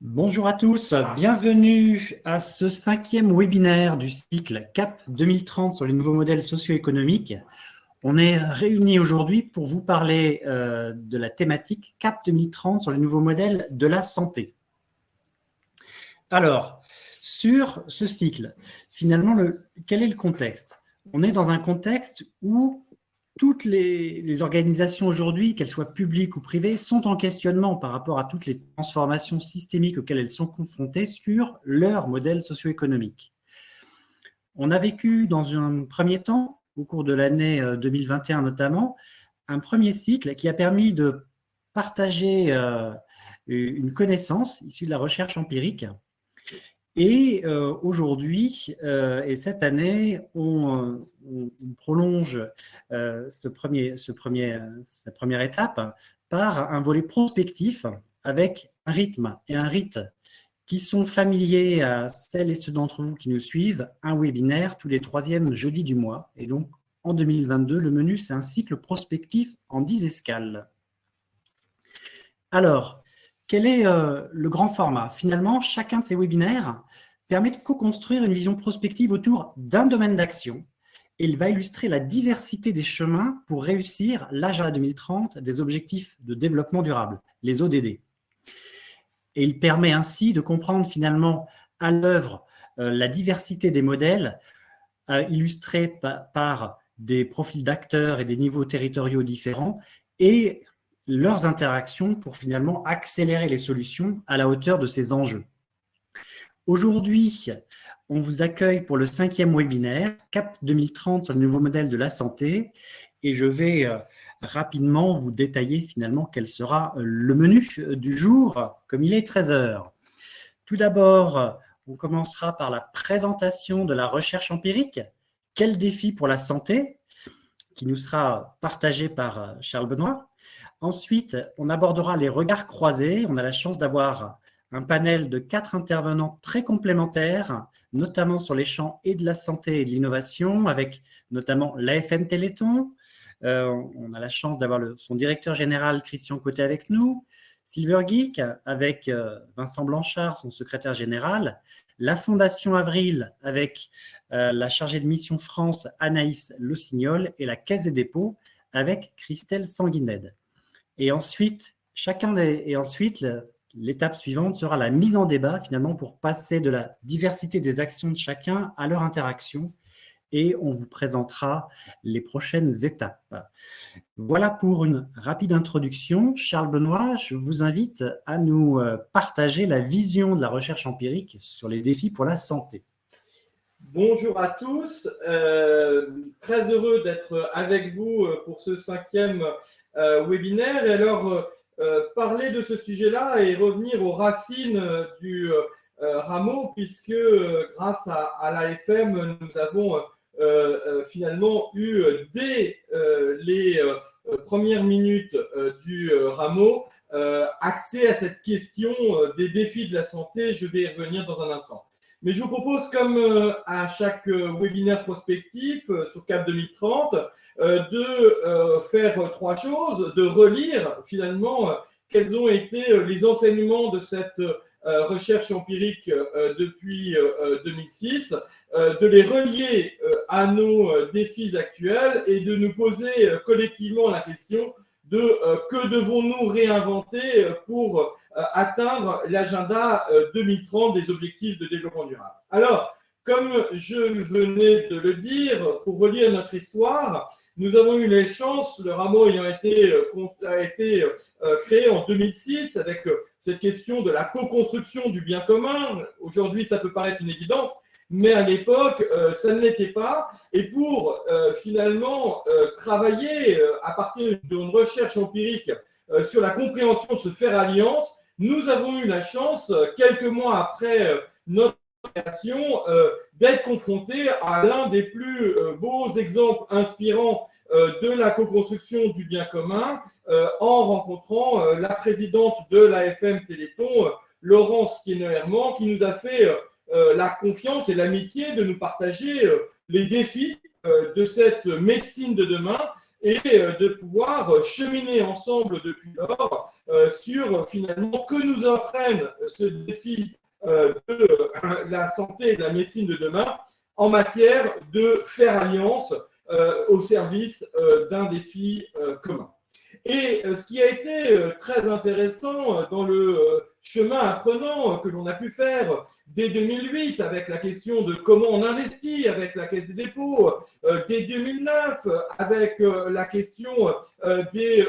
Bonjour à tous, bienvenue à ce 5e webinaire du cycle CAP 2030 sur les nouveaux modèles socio-économiques. On est réunis aujourd'hui pour vous parler de la thématique CAP 2030 sur les nouveaux modèles de la santé. Alors, sur ce cycle, finalement, quel est le contexte? On est dans un contexte où toutes les organisations aujourd'hui, qu'elles soient publiques ou privées, sont en questionnement par rapport à toutes les transformations systémiques auxquelles elles sont confrontées sur leur modèle socio-économique. On a vécu dans un premier temps, au cours de l'année 2021 notamment, un premier cycle qui a permis de partager une connaissance issue de la recherche empirique. Et aujourd'hui et cette année, on prolonge cette première étape par un volet prospectif avec un rythme et un rite qui sont familiers à celles et ceux d'entre vous qui nous suivent, un webinaire tous les 3e jeudis du mois. Et donc, en 2022, le menu, c'est un cycle prospectif en 10 escales. Alors, quel est le grand format? Finalement, chacun de ces webinaires permet de co-construire une vision prospective autour d'un domaine d'action et il va illustrer la diversité des chemins pour réussir l'Agenda 2030 des objectifs de développement durable, les ODD. Et il permet ainsi de comprendre finalement à l'œuvre la diversité des modèles illustrés par des profils d'acteurs et des niveaux territoriaux différents et leurs interactions pour finalement accélérer les solutions à la hauteur de ces enjeux. Aujourd'hui, on vous accueille pour le 5e webinaire CAP 2030 sur le nouveau modèle de la santé et je vais rapidement vous détailler finalement quel sera le menu du jour comme il est 13 h. Tout d'abord, on commencera par la présentation de la recherche empirique. Quel défi pour la santé qui nous sera partagé par Charles Benoît. Ensuite, on abordera les regards croisés. On a la chance d'avoir un panel de 4 intervenants très complémentaires, notamment sur les champs et de la santé et de l'innovation, avec notamment l'AFM Téléthon. On a la chance d'avoir son directeur général, Christian Côté, avec nous, Silvergeek, avec Vincent Blanchard, son secrétaire général, la Fondation Avril, avec la chargée de mission France, Anaïs Lossignol, et la Caisse des dépôts, avec Christelle Sanguinède. Et ensuite, l'étape suivante sera la mise en débat, finalement, pour passer de la diversité des actions de chacun à leur interaction. Et on vous présentera les prochaines étapes. Voilà pour une rapide introduction. Charles Benoît, je vous invite à nous partager la vision de la recherche empirique sur les défis pour la santé. Bonjour à tous, très heureux d'être avec vous pour ce 5e webinaire. Et alors, parler de ce sujet-là et revenir aux racines du rameau, puisque grâce à l'AFM, nous avons finalement eu dès les premières minutes du rameau accès à cette question des défis de la santé. Je vais y revenir dans un instant. Mais je vous propose, comme à chaque webinaire prospectif sur CAP 2030, de faire 3 choses, de relire finalement quels ont été les enseignements de cette recherche empirique depuis 2006, de les relier à nos défis actuels et de nous poser collectivement la question de que devons-nous réinventer pour atteindre l'agenda 2030 des objectifs de développement durable. Alors, comme je venais de le dire, pour relire notre histoire, nous avons eu les chances, le rameau ayant été créé en 2006 avec cette question de la co-construction du bien commun. Aujourd'hui, ça peut paraître une évidence, mais à l'époque, ça ne l'était pas. Et pour finalement travailler à partir d'une recherche empirique sur la compréhension de se faire alliance, nous avons eu la chance, quelques mois après notre création, d'être confrontés à l'un des plus beaux exemples inspirants de la co-construction du bien commun en rencontrant la présidente de l'AFM Téléthon, Laurence Kienle-Herman, qui nous a fait la confiance et l'amitié de nous partager les défis de cette médecine de demain et de pouvoir cheminer ensemble depuis lors sur finalement que nous apprenne ce défi de la santé et de la médecine de demain en matière de faire alliance au service d'un défi commun. Et ce qui a été très intéressant dans le chemin apprenant que l'on a pu faire dès 2008 avec la question de comment on investit avec la Caisse des dépôts, dès 2009 avec la question des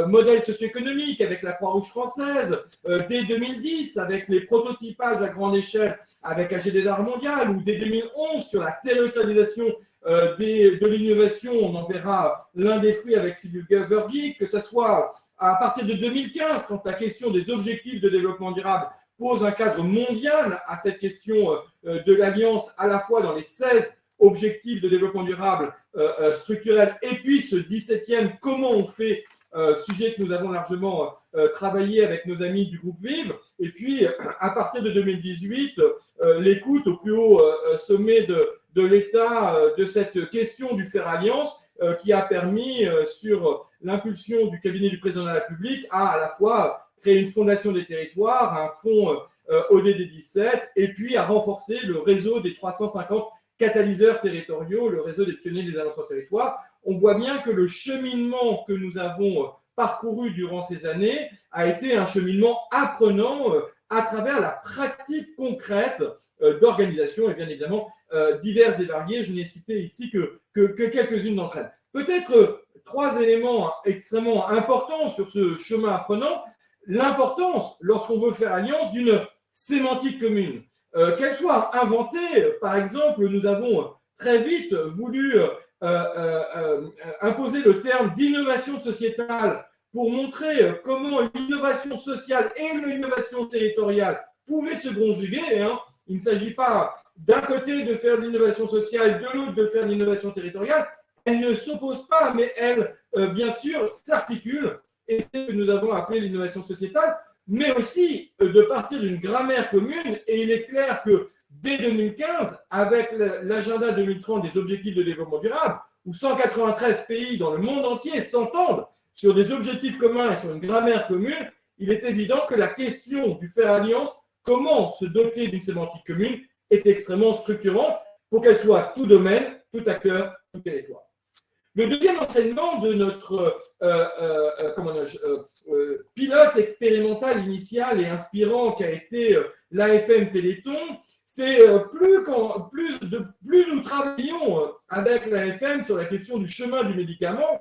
modèles socio-économiques avec la Croix-Rouge française, dès 2010 avec les prototypages à grande échelle avec AGD d'Art mondial, ou dès 2011 sur la territorialisation de l'innovation, on en verra l'un des fruits avec Sylvie Verguy, que ce soit à partir de 2015, quand la question des objectifs de développement durable pose un cadre mondial à cette question de l'alliance, à la fois dans les 16 objectifs de développement durable structurels, et puis ce 17e, comment on fait, sujet que nous avons largement travaillé avec nos amis du groupe Vive, et puis à partir de 2018, l'écoute au plus haut sommet de l'État de cette question du faire alliance qui a permis, sur l'impulsion du cabinet du président de la République, à la fois créer une fondation des territoires, un fonds ODD 17, et puis à renforcer le réseau des 350 catalyseurs territoriaux, le réseau des pionniers des alliances en territoire. On voit bien que le cheminement que nous avons parcouru durant ces années a été un cheminement apprenant à travers la pratique concrète d'organisations et bien évidemment diverses et variées. Je n'ai cité ici que quelques-unes d'entre elles. Peut-être trois éléments extrêmement importants sur ce chemin apprenant. L'importance, lorsqu'on veut faire alliance, d'une sémantique commune. Qu'elle soit inventée, par exemple, nous avons très vite voulu imposer le terme d'innovation sociétale pour montrer comment l'innovation sociale et l'innovation territoriale pouvaient se conjuguer. Hein. Il ne s'agit pas d'un côté de faire de l'innovation sociale, de l'autre de faire de l'innovation territoriale. Elles ne s'opposent pas, mais elles, bien sûr, s'articulent. Et c'est ce que nous avons appelé l'innovation sociétale, mais aussi de partir d'une grammaire commune. Et il est clair que dès 2015, avec l'agenda 2030 des objectifs de développement durable, où 193 pays dans le monde entier s'entendent sur des objectifs communs et sur une grammaire commune, il est évident que la question du faire alliance, comment se doter d'une sémantique commune, est extrêmement structurante pour qu'elle soit tout domaine, tout acteur, tout territoire. Le deuxième enseignement de notre pilote expérimental initial et inspirant qu'a été l'AFM Téléthon, c'est plus nous travaillons avec l'AFM sur la question du chemin du médicament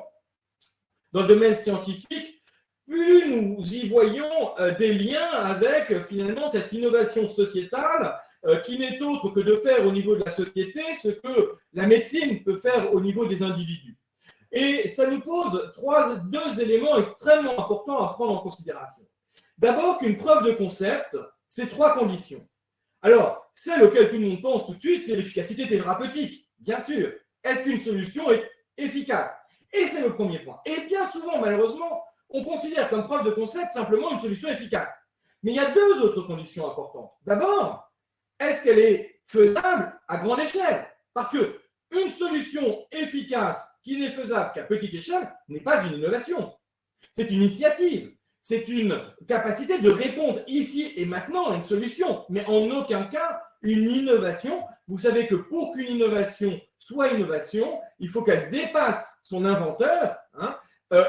dans le domaine scientifique, plus nous y voyons des liens avec finalement cette innovation sociétale qui n'est autre que de faire au niveau de la société ce que la médecine peut faire au niveau des individus. Et ça nous pose deux éléments extrêmement importants à prendre en considération. D'abord, qu'une preuve de concept, c'est trois conditions. Alors, celle auquel tout le monde pense tout de suite, c'est l'efficacité thérapeutique, bien sûr. Est-ce qu'une solution est efficace? Et c'est le premier point. Et bien souvent, malheureusement, on considère comme preuve de concept simplement une solution efficace. Mais il y a deux autres conditions importantes. D'abord, est-ce qu'elle est faisable à grande échelle? Parce qu'une solution efficace qui n'est faisable qu'à petite échelle n'est pas une innovation. C'est une initiative. C'est une capacité de répondre ici et maintenant à une solution, mais en aucun cas une innovation. Vous savez que pour qu'une innovation soit innovation, il faut qu'elle dépasse son inventeur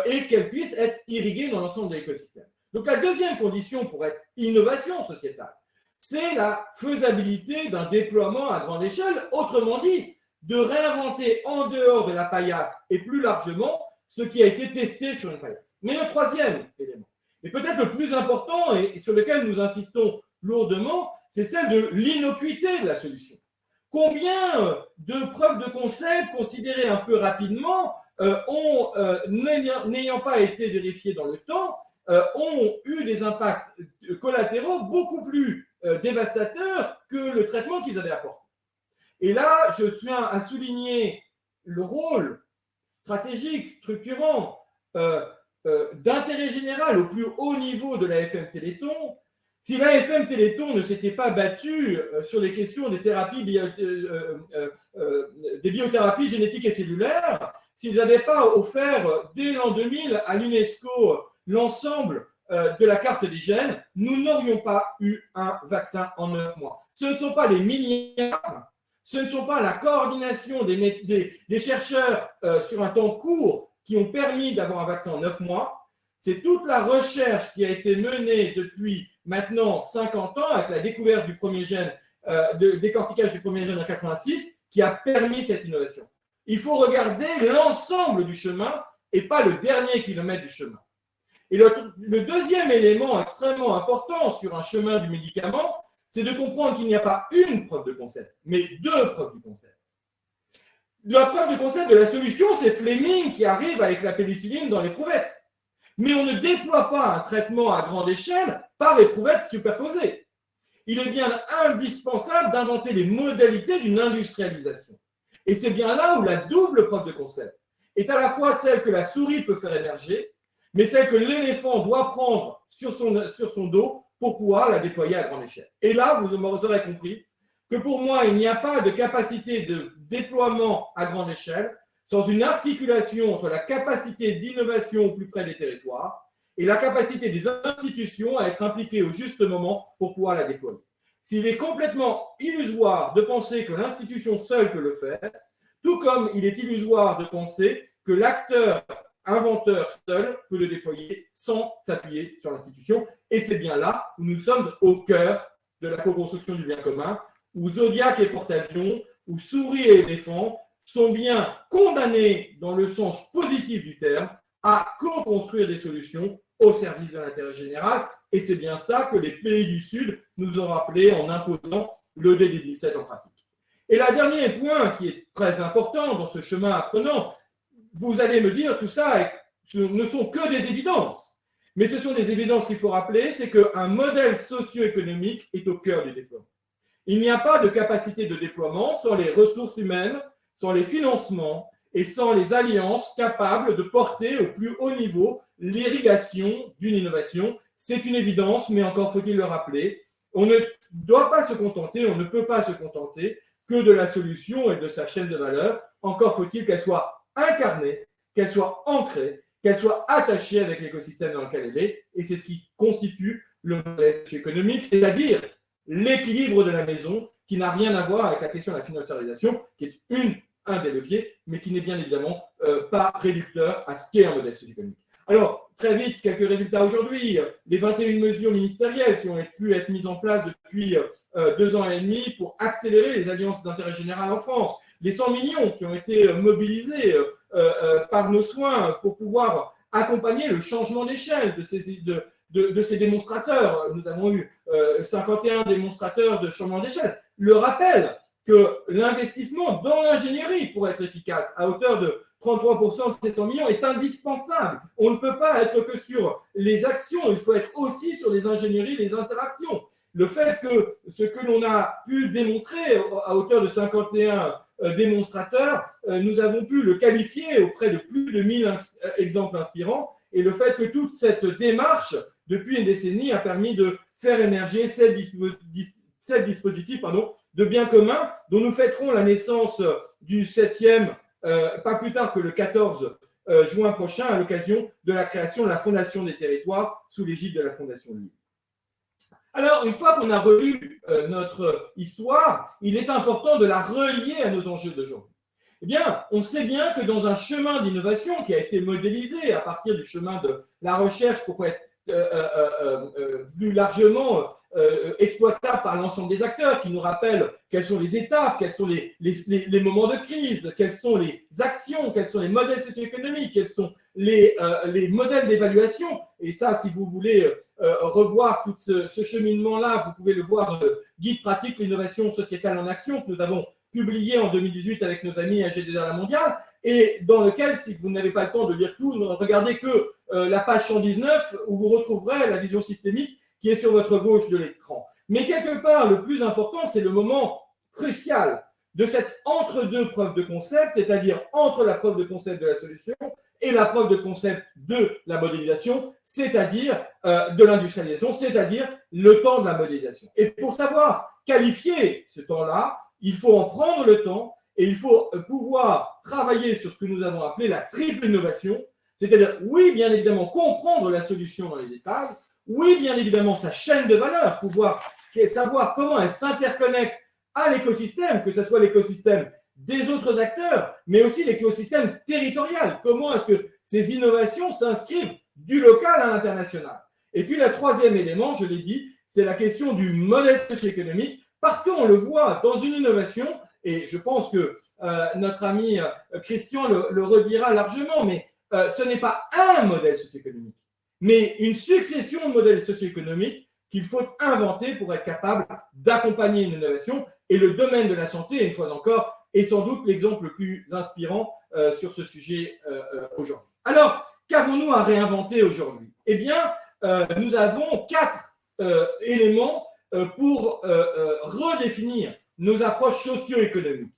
et qu'elle puisse être irriguée dans l'ensemble de l'écosystème. Donc la deuxième condition pour être innovation sociétale, c'est la faisabilité d'un déploiement à grande échelle, autrement dit, de réinventer en dehors de la paillasse et plus largement ce qui a été testé sur une paillasse. Mais le troisième élément, et peut-être le plus important et sur lequel nous insistons lourdement, c'est celle de l'innocuité de la solution. Combien de preuves de concept considérées un peu rapidement n'ayant pas été vérifiées dans le temps, ont eu des impacts collatéraux beaucoup plus dévastateurs que le traitement qu'ils avaient apporté. Et là, je tiens à souligner le rôle stratégique, structurant, d'intérêt général au plus haut niveau de l'AFM Téléthon. Si l'AFM Téléthon ne s'était pas battue sur les questions des thérapies, des biothérapies génétiques et cellulaires, s'ils n'avaient pas offert dès l'an 2000 à l'UNESCO l'ensemble de la carte des gènes, nous n'aurions pas eu un vaccin en 9 mois. Ce ne sont pas les milliards, ce ne sont pas la coordination des chercheurs sur un temps court qui ont permis d'avoir un vaccin en 9 mois. C'est toute la recherche qui a été menée depuis maintenant 50 ans avec la découverte du premier gène, décortiquage du premier gène en 86, qui a permis cette innovation. Il faut regarder l'ensemble du chemin et pas le dernier kilomètre du chemin. Et le deuxième élément extrêmement important sur un chemin du médicament, c'est de comprendre qu'il n'y a pas une preuve de concept, mais deux preuves du concept. La preuve du concept de la solution, c'est Fleming qui arrive avec la pénicilline dans l'éprouvettes. Mais on ne déploie pas un traitement à grande échelle par éprouvettes superposées. Il est bien indispensable d'inventer les modalités d'une industrialisation. Et c'est bien là où la double preuve de concept est à la fois celle que la souris peut faire émerger, mais celle que l'éléphant doit prendre sur son dos pour pouvoir la déployer à grande échelle. Et là, vous aurez compris que pour moi, il n'y a pas de capacité de déploiement à grande échelle sans une articulation entre la capacité d'innovation au plus près des territoires et la capacité des institutions à être impliquées au juste moment pour pouvoir la déployer. S'il est complètement illusoire de penser que l'institution seule peut le faire, tout comme il est illusoire de penser que l'acteur inventeur seul peut le déployer sans s'appuyer sur l'institution. Et c'est bien là où nous sommes au cœur de la co-construction du bien commun, où Zodiac et Porte-Avions, où souris et éléphants sont bien condamnés dans le sens positif du terme à co-construire des solutions au service de l'intérêt général. Et c'est bien ça que les pays du Sud nous ont rappelé en imposant le DD17 en pratique. Et le dernier point qui est très important dans ce chemin apprenant, vous allez me dire, tout ça ce ne sont que des évidences. Mais ce sont des évidences qu'il faut rappeler, c'est qu'un modèle socio-économique est au cœur du déploiement. Il n'y a pas de capacité de déploiement sans les ressources humaines, sans les financements et sans les alliances capables de porter au plus haut niveau l'irrigation d'une innovation. C'est une évidence, mais encore faut-il le rappeler. On ne doit pas se contenter, on ne peut pas se contenter que de la solution et de sa chaîne de valeur. Encore faut-il qu'elle soit incarnée, qu'elle soit ancrée, qu'elle soit attachée avec l'écosystème dans lequel elle est. Et c'est ce qui constitue le modèle socio-économique, c'est-à-dire l'équilibre de la maison, qui n'a rien à voir avec la question de la financiarisation, qui est un des leviers, mais qui n'est bien évidemment pas réducteur à ce qu'est un modèle socio-économique. Alors, très vite, quelques résultats aujourd'hui. Les 21 mesures ministérielles qui ont pu être mises en place depuis 2 ans et demi pour accélérer les alliances d'intérêt général en France. Les 100 millions qui ont été mobilisés par nos soins pour pouvoir accompagner le changement d'échelle de ces démonstrateurs. Nous avons eu 51 démonstrateurs de changement d'échelle. Le rappel que l'investissement dans l'ingénierie pour être efficace à hauteur de 33% de ces 100 millions est indispensable. On ne peut pas être que sur les actions, il faut être aussi sur les ingénieries, les interactions. Le fait que ce que l'on a pu démontrer à hauteur de 51 démonstrateurs, nous avons pu le qualifier auprès de plus de 1000 exemples inspirants, et le fait que toute cette démarche, depuis une décennie, a permis de faire émerger 7 dispositifs de bien commun, dont nous fêterons la naissance du 7e, pas plus tard que le 14 juin prochain, à l'occasion de la création de la Fondation des territoires sous l'égide de la Fondation Libre. Alors, une fois qu'on a relu notre histoire, il est important de la relier à nos enjeux d'aujourd'hui. Eh bien, on sait bien que dans un chemin d'innovation qui a été modélisé à partir du chemin de la recherche pour être plus largement exploitable par l'ensemble des acteurs, qui nous rappellent quelles sont les étapes, quels sont les moments de crise, quelles sont les actions, quels sont les modèles socio-économiques, quels sont les modèles d'évaluation. Et ça, si vous voulez revoir tout ce cheminement-là, vous pouvez le voir dans le guide pratique l'innovation sociétale en action que nous avons publié en 2018 avec nos amis à GDR La Mondiale, et dans lequel, si vous n'avez pas le temps de lire tout, ne regardez que la page 119 où vous retrouverez la vision systémique qui est sur votre gauche de l'écran. Mais quelque part, le plus important, c'est le moment crucial de cette entre-deux preuve de concept, c'est-à-dire entre la preuve de concept de la solution et la preuve de concept de la modélisation, c'est-à-dire de l'industrialisation, c'est-à-dire le temps de la modélisation. Et pour savoir qualifier ce temps-là, il faut en prendre le temps Et il faut pouvoir travailler sur ce que nous avons appelé la triple innovation, c'est-à-dire, oui, bien évidemment, comprendre la solution dans les détails, oui, bien évidemment, sa chaîne de valeur, pouvoir savoir comment elle s'interconnecte à l'écosystème, que ce soit l'écosystème des autres acteurs, mais aussi l'écosystème territorial. Comment est-ce que ces innovations s'inscrivent du local à l'international? Et puis, le troisième élément, je l'ai dit, c'est la question du modèle socio-économique, parce qu'on le voit dans une innovation, et je pense que notre ami Christian le redira largement, mais ce n'est pas un modèle socio-économique, mais une succession de modèles socio-économiques qu'il faut inventer pour être capable d'accompagner une innovation. Et le domaine de la santé, une fois encore, est sans doute l'exemple le plus inspirant sur ce sujet aujourd'hui. Alors, qu'avons-nous à réinventer aujourd'hui? Eh bien, nous avons 4 éléments pour redéfinir nos approches socio-économiques.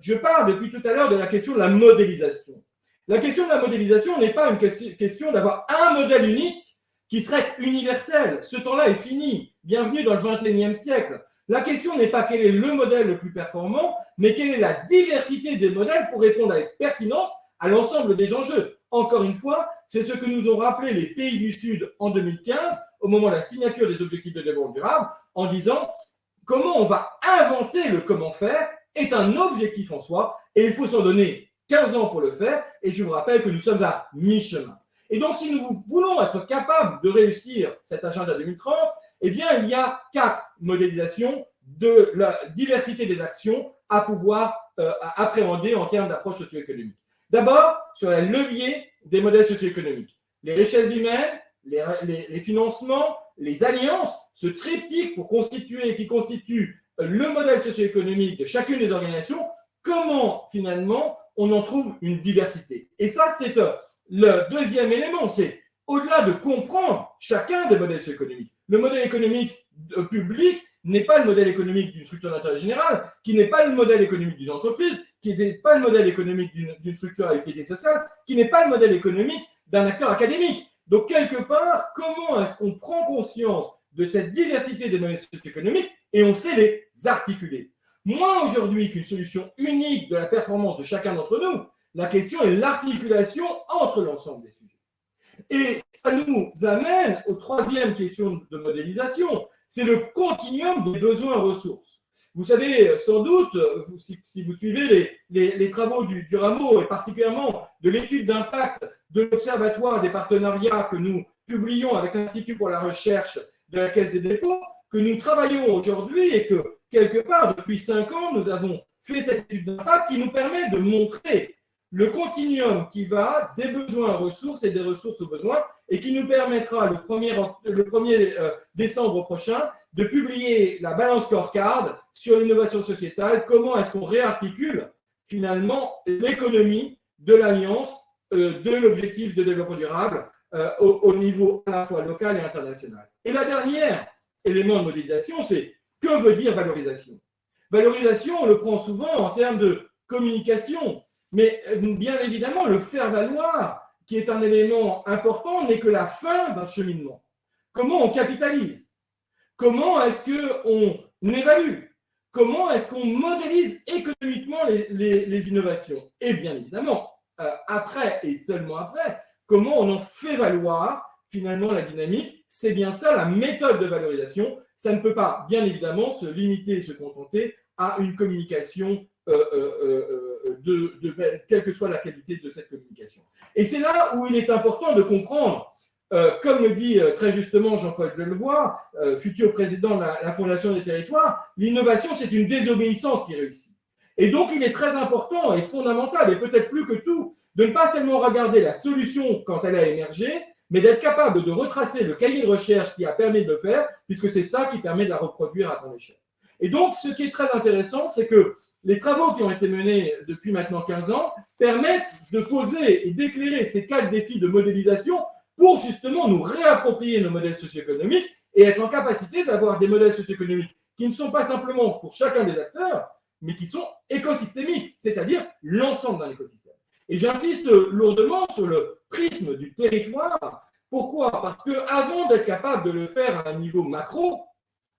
Je parle depuis tout à l'heure de la question de la modélisation. La question de la modélisation n'est pas une question d'avoir un modèle unique qui serait universel. Ce temps-là est fini. Bienvenue dans le XXIe siècle. La question n'est pas quel est le modèle le plus performant, mais quelle est la diversité des modèles pour répondre avec pertinence à l'ensemble des enjeux. Encore une fois, c'est ce que nous ont rappelé les pays du Sud en 2015, au moment de la signature des objectifs de développement durable, en disant comment on va inventer le comment faire est un objectif en soi, et il faut s'en donner 15 ans pour le faire, et je vous rappelle que nous sommes à mi-chemin. Et donc, si nous voulons être capables de réussir cet agenda 2030, eh bien, il y a 4 modélisations de la diversité des actions à pouvoir appréhender en termes d'approche socio-économique. D'abord, sur les leviers des modèles socio-économiques. Les richesses humaines, les financements, les alliances, ce triptyque qui constitue le modèle socio-économique de chacune des organisations, comment finalement on en trouve une diversité. Et ça, c'est le deuxième élément, c'est au-delà de comprendre chacun des modèles socio-économiques. Le modèle économique public n'est pas le modèle économique d'une structure d'intérêt général, qui n'est pas le modèle économique d'une entreprise, qui n'est pas le modèle économique d'une structure à utilité sociale, qui n'est pas le modèle économique d'un acteur académique. Donc, quelque part, comment est-ce qu'on prend conscience de cette diversité des modèles socio-économiques et on sait les articuler? Moins aujourd'hui qu'une solution unique de la performance de chacun d'entre nous, la question est l'articulation entre l'ensemble des sujets. Et ça nous amène aux troisième question de modélisation, c'est le continuum des besoins ressources. Vous savez sans doute, si vous suivez les travaux du Rameau, et particulièrement de l'étude d'impact de l'Observatoire des partenariats que nous publions avec l'Institut pour la recherche de la Caisse des dépôts, que nous travaillons aujourd'hui et que, quelque part, depuis 5 ans, nous avons fait cette étude d'impact qui nous permet de montrer le continuum qui va des besoins aux ressources et des ressources aux besoins et qui nous permettra le 1er décembre prochain de publier la balance scorecard sur l'innovation sociétale, comment est-ce qu'on réarticule finalement l'économie de l'alliance de l'objectif de développement durable au niveau à la fois local et international. Et la dernière élément de modélisation, c'est que veut dire valorisation? Valorisation, on le prend souvent en termes de communication, mais bien évidemment, le faire valoir, qui est un élément important, n'est que la fin d'un cheminement. Comment on capitalise? Comment est-ce qu'on évalue? Comment est-ce qu'on modélise économiquement les innovations? Et bien évidemment, après et seulement après, comment on en fait valoir finalement la dynamique? C'est bien ça la méthode de valorisation. Ça ne peut pas, bien évidemment, se limiter et se contenter à une communication quelle que soit la qualité de cette communication. Et c'est là où il est important de comprendre, comme le dit très justement Jean-Paul Delevoye, futur président de la Fondation des territoires, l'innovation, c'est une désobéissance qui réussit. Et donc, il est très important et fondamental, et peut-être plus que tout, de ne pas seulement regarder la solution quand elle a émergé, mais d'être capable de retracer le cahier de recherche qui a permis de le faire, puisque c'est ça qui permet de la reproduire à grande échelle. Et donc, ce qui est très intéressant, c'est que les travaux qui ont été menés depuis maintenant 15 ans permettent de poser et d'éclairer ces 4 défis de modélisation pour justement nous réapproprier nos modèles socio-économiques et être en capacité d'avoir des modèles socio-économiques qui ne sont pas simplement pour chacun des acteurs, mais qui sont écosystémiques, c'est-à-dire l'ensemble d'un écosystème. Et j'insiste lourdement sur le prisme du territoire. Pourquoi? Parce qu'avant d'être capable de le faire à un niveau macro,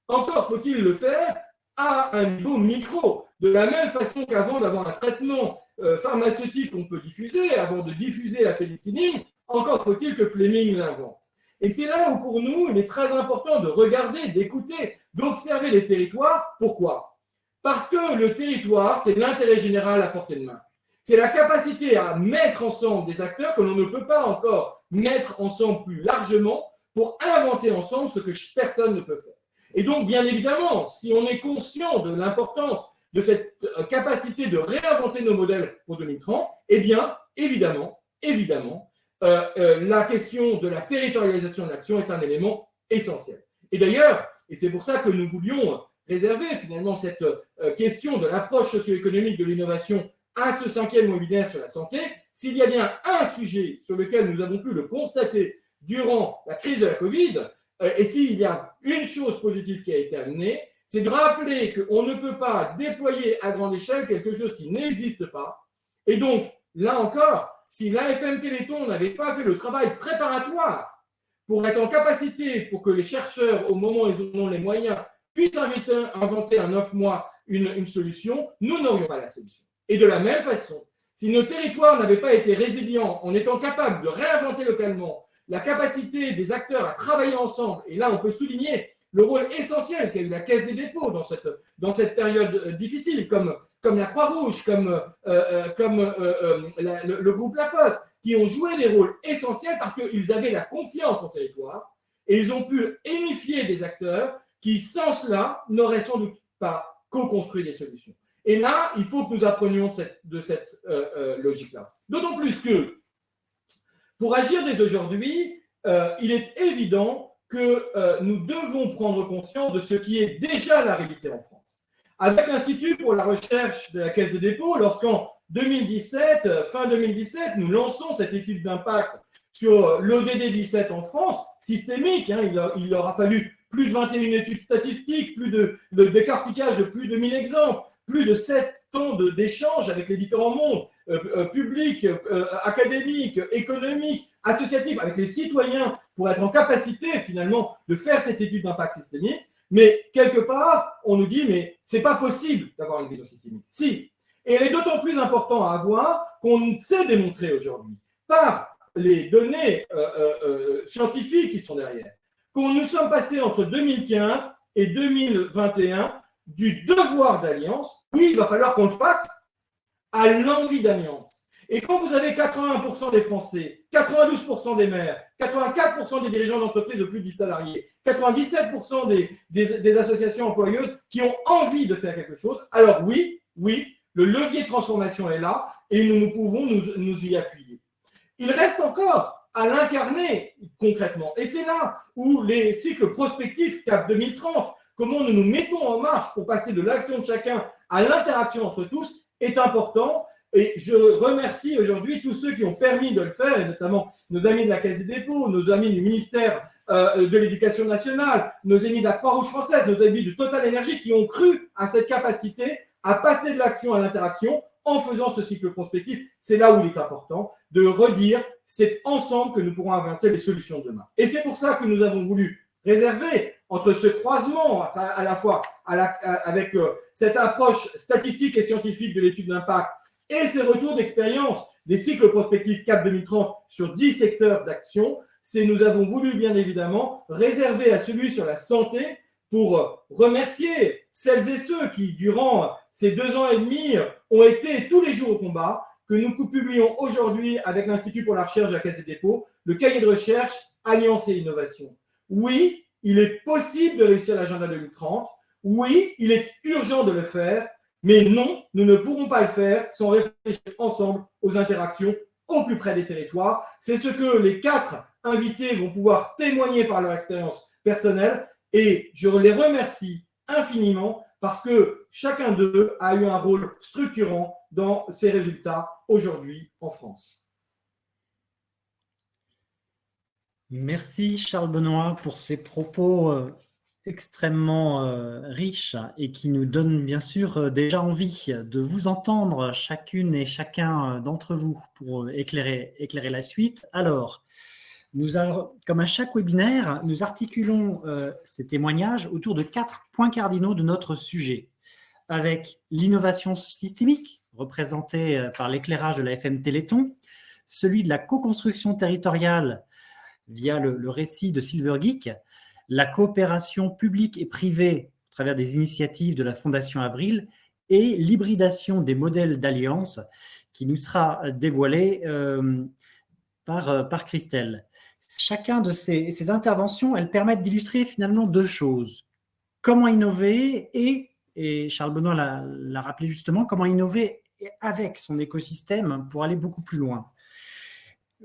encore faut-il le faire à un niveau micro. De la même façon qu'avant d'avoir un traitement pharmaceutique qu'on peut diffuser, avant de diffuser la pénicilline, encore faut-il que Fleming l'invente. Et c'est là où, pour nous, il est très important de regarder, d'écouter, d'observer les territoires. Pourquoi? Parce que le territoire, c'est l'intérêt général à portée de main. C'est la capacité à mettre ensemble des acteurs que l'on ne peut pas encore mettre ensemble plus largement pour inventer ensemble ce que personne ne peut faire. Et donc, bien évidemment, si on est conscient de l'importance de cette capacité de réinventer nos modèles pour 2030, eh bien, évidemment, la question de la territorialisation de l'action est un élément essentiel. Et d'ailleurs, et c'est pour ça que nous voulions réserver finalement cette question de l'approche socio-économique de l'innovation à ce 5e webinaire sur la santé, s'il y a bien un sujet sur lequel nous avons pu le constater durant la crise de la Covid, et s'il y a une chose positive qui a été amenée, c'est de rappeler qu'on ne peut pas déployer à grande échelle quelque chose qui n'existe pas. Et donc, là encore, si l'AFM Téléthon n'avait pas fait le travail préparatoire pour être en capacité, pour que les chercheurs, au moment où ils auront les moyens, puissent inventer en 9 mois une solution, nous n'aurions pas la solution. Et de la même façon, si nos territoires n'avaient pas été résilients en étant capables de réinventer localement la capacité des acteurs à travailler ensemble, et là on peut souligner le rôle essentiel qu'a eu la Caisse des dépôts dans cette période difficile, comme la Croix-Rouge, comme le groupe La Poste, qui ont joué des rôles essentiels parce qu'ils avaient la confiance au territoire et ils ont pu unifier des acteurs qui, sans cela, n'auraient sans doute pas co-construit des solutions. Et là, il faut que nous apprenions de cette logique-là. D'autant plus que, pour agir dès aujourd'hui, il est évident que nous devons prendre conscience de ce qui est déjà la réalité en France. Avec l'Institut pour la recherche de la Caisse des dépôts, lorsqu'en 2017, fin 2017, nous lançons cette étude d'impact sur l'ODD 17 en France, systémique, hein, il aura fallu plus de 21 études statistiques, plus de décortiquage de plus de 1000 exemples, plus de 7 ans d'échanges avec les différents mondes, publics, académiques, économiques, associatifs, avec les citoyens, pour être en capacité finalement de faire cette étude d'impact systémique. Mais quelque part, on nous dit, mais c'est pas possible d'avoir une vision systémique. Si. Et elle est d'autant plus importante à avoir qu'on sait démontrer aujourd'hui, par les données scientifiques qui sont derrière, qu'on nous sommes passés entre 2015 et 2021 du devoir d'alliance, oui, il va falloir qu'on le fasse, à l'envie d'alliance. Et quand vous avez 81% des Français, 92% des maires, 84% des dirigeants d'entreprises de plus de 10 salariés, 97% des associations employeuses qui ont envie de faire quelque chose, alors oui, le levier de transformation est là et nous pouvons nous y appuyer. Il reste encore à l'incarner concrètement. Et c'est là où les cycles prospectifs CAP 2030, comment nous nous mettons en marche pour passer de l'action de chacun à l'interaction entre tous, est important. Et je remercie aujourd'hui tous ceux qui ont permis de le faire, et notamment nos amis de la Caisse des dépôts, nos amis du ministère de l'Éducation nationale, nos amis de la Croix-Rouge française, nos amis de Total Énergie qui ont cru à cette capacité à passer de l'action à l'interaction en faisant ce cycle prospectif. C'est là où il est important de redire, c'est ensemble que nous pourrons inventer les solutions de demain. Et c'est pour ça que nous avons voulu réserver entre ce croisement à la fois avec cette approche statistique et scientifique de l'étude d'impact et ces retours d'expérience des cycles prospectifs CAP 2030 sur 10 secteurs d'action, nous avons voulu bien évidemment réserver à celui sur la santé pour remercier celles et ceux qui, durant ces 2 ans et demi, ont été tous les jours au combat, que nous publions aujourd'hui avec l'Institut pour la recherche de la Caisse des dépôts, le cahier de recherche Alliance et Innovation. Oui, il est possible de réussir l'agenda 2030. Oui, il est urgent de le faire. Mais non, nous ne pourrons pas le faire sans réfléchir ensemble aux interactions au plus près des territoires. C'est ce que les 4 invités vont pouvoir témoigner par leur expérience personnelle et je les remercie infiniment parce que chacun d'eux a eu un rôle structurant dans ces résultats aujourd'hui en France. Merci Charles Benoît pour ces propos extrêmement riche et qui nous donne bien sûr déjà envie de vous entendre chacune et chacun d'entre vous pour éclairer la suite. Alors, Comme à chaque webinaire, nous articulons ces témoignages autour de 4 points cardinaux de notre sujet, avec l'innovation systémique, représentée par l'éclairage de la FM Téléthon, celui de la co-construction territoriale via le récit de Silvergeek, la coopération publique et privée à travers des initiatives de la Fondation Avril et l'hybridation des modèles d'alliance qui nous sera dévoilée par Christelle. Chacun de ces interventions, elles permettent d'illustrer finalement 2 choses. Comment innover et Charles Benoît l'a rappelé justement, comment innover avec son écosystème pour aller beaucoup plus loin.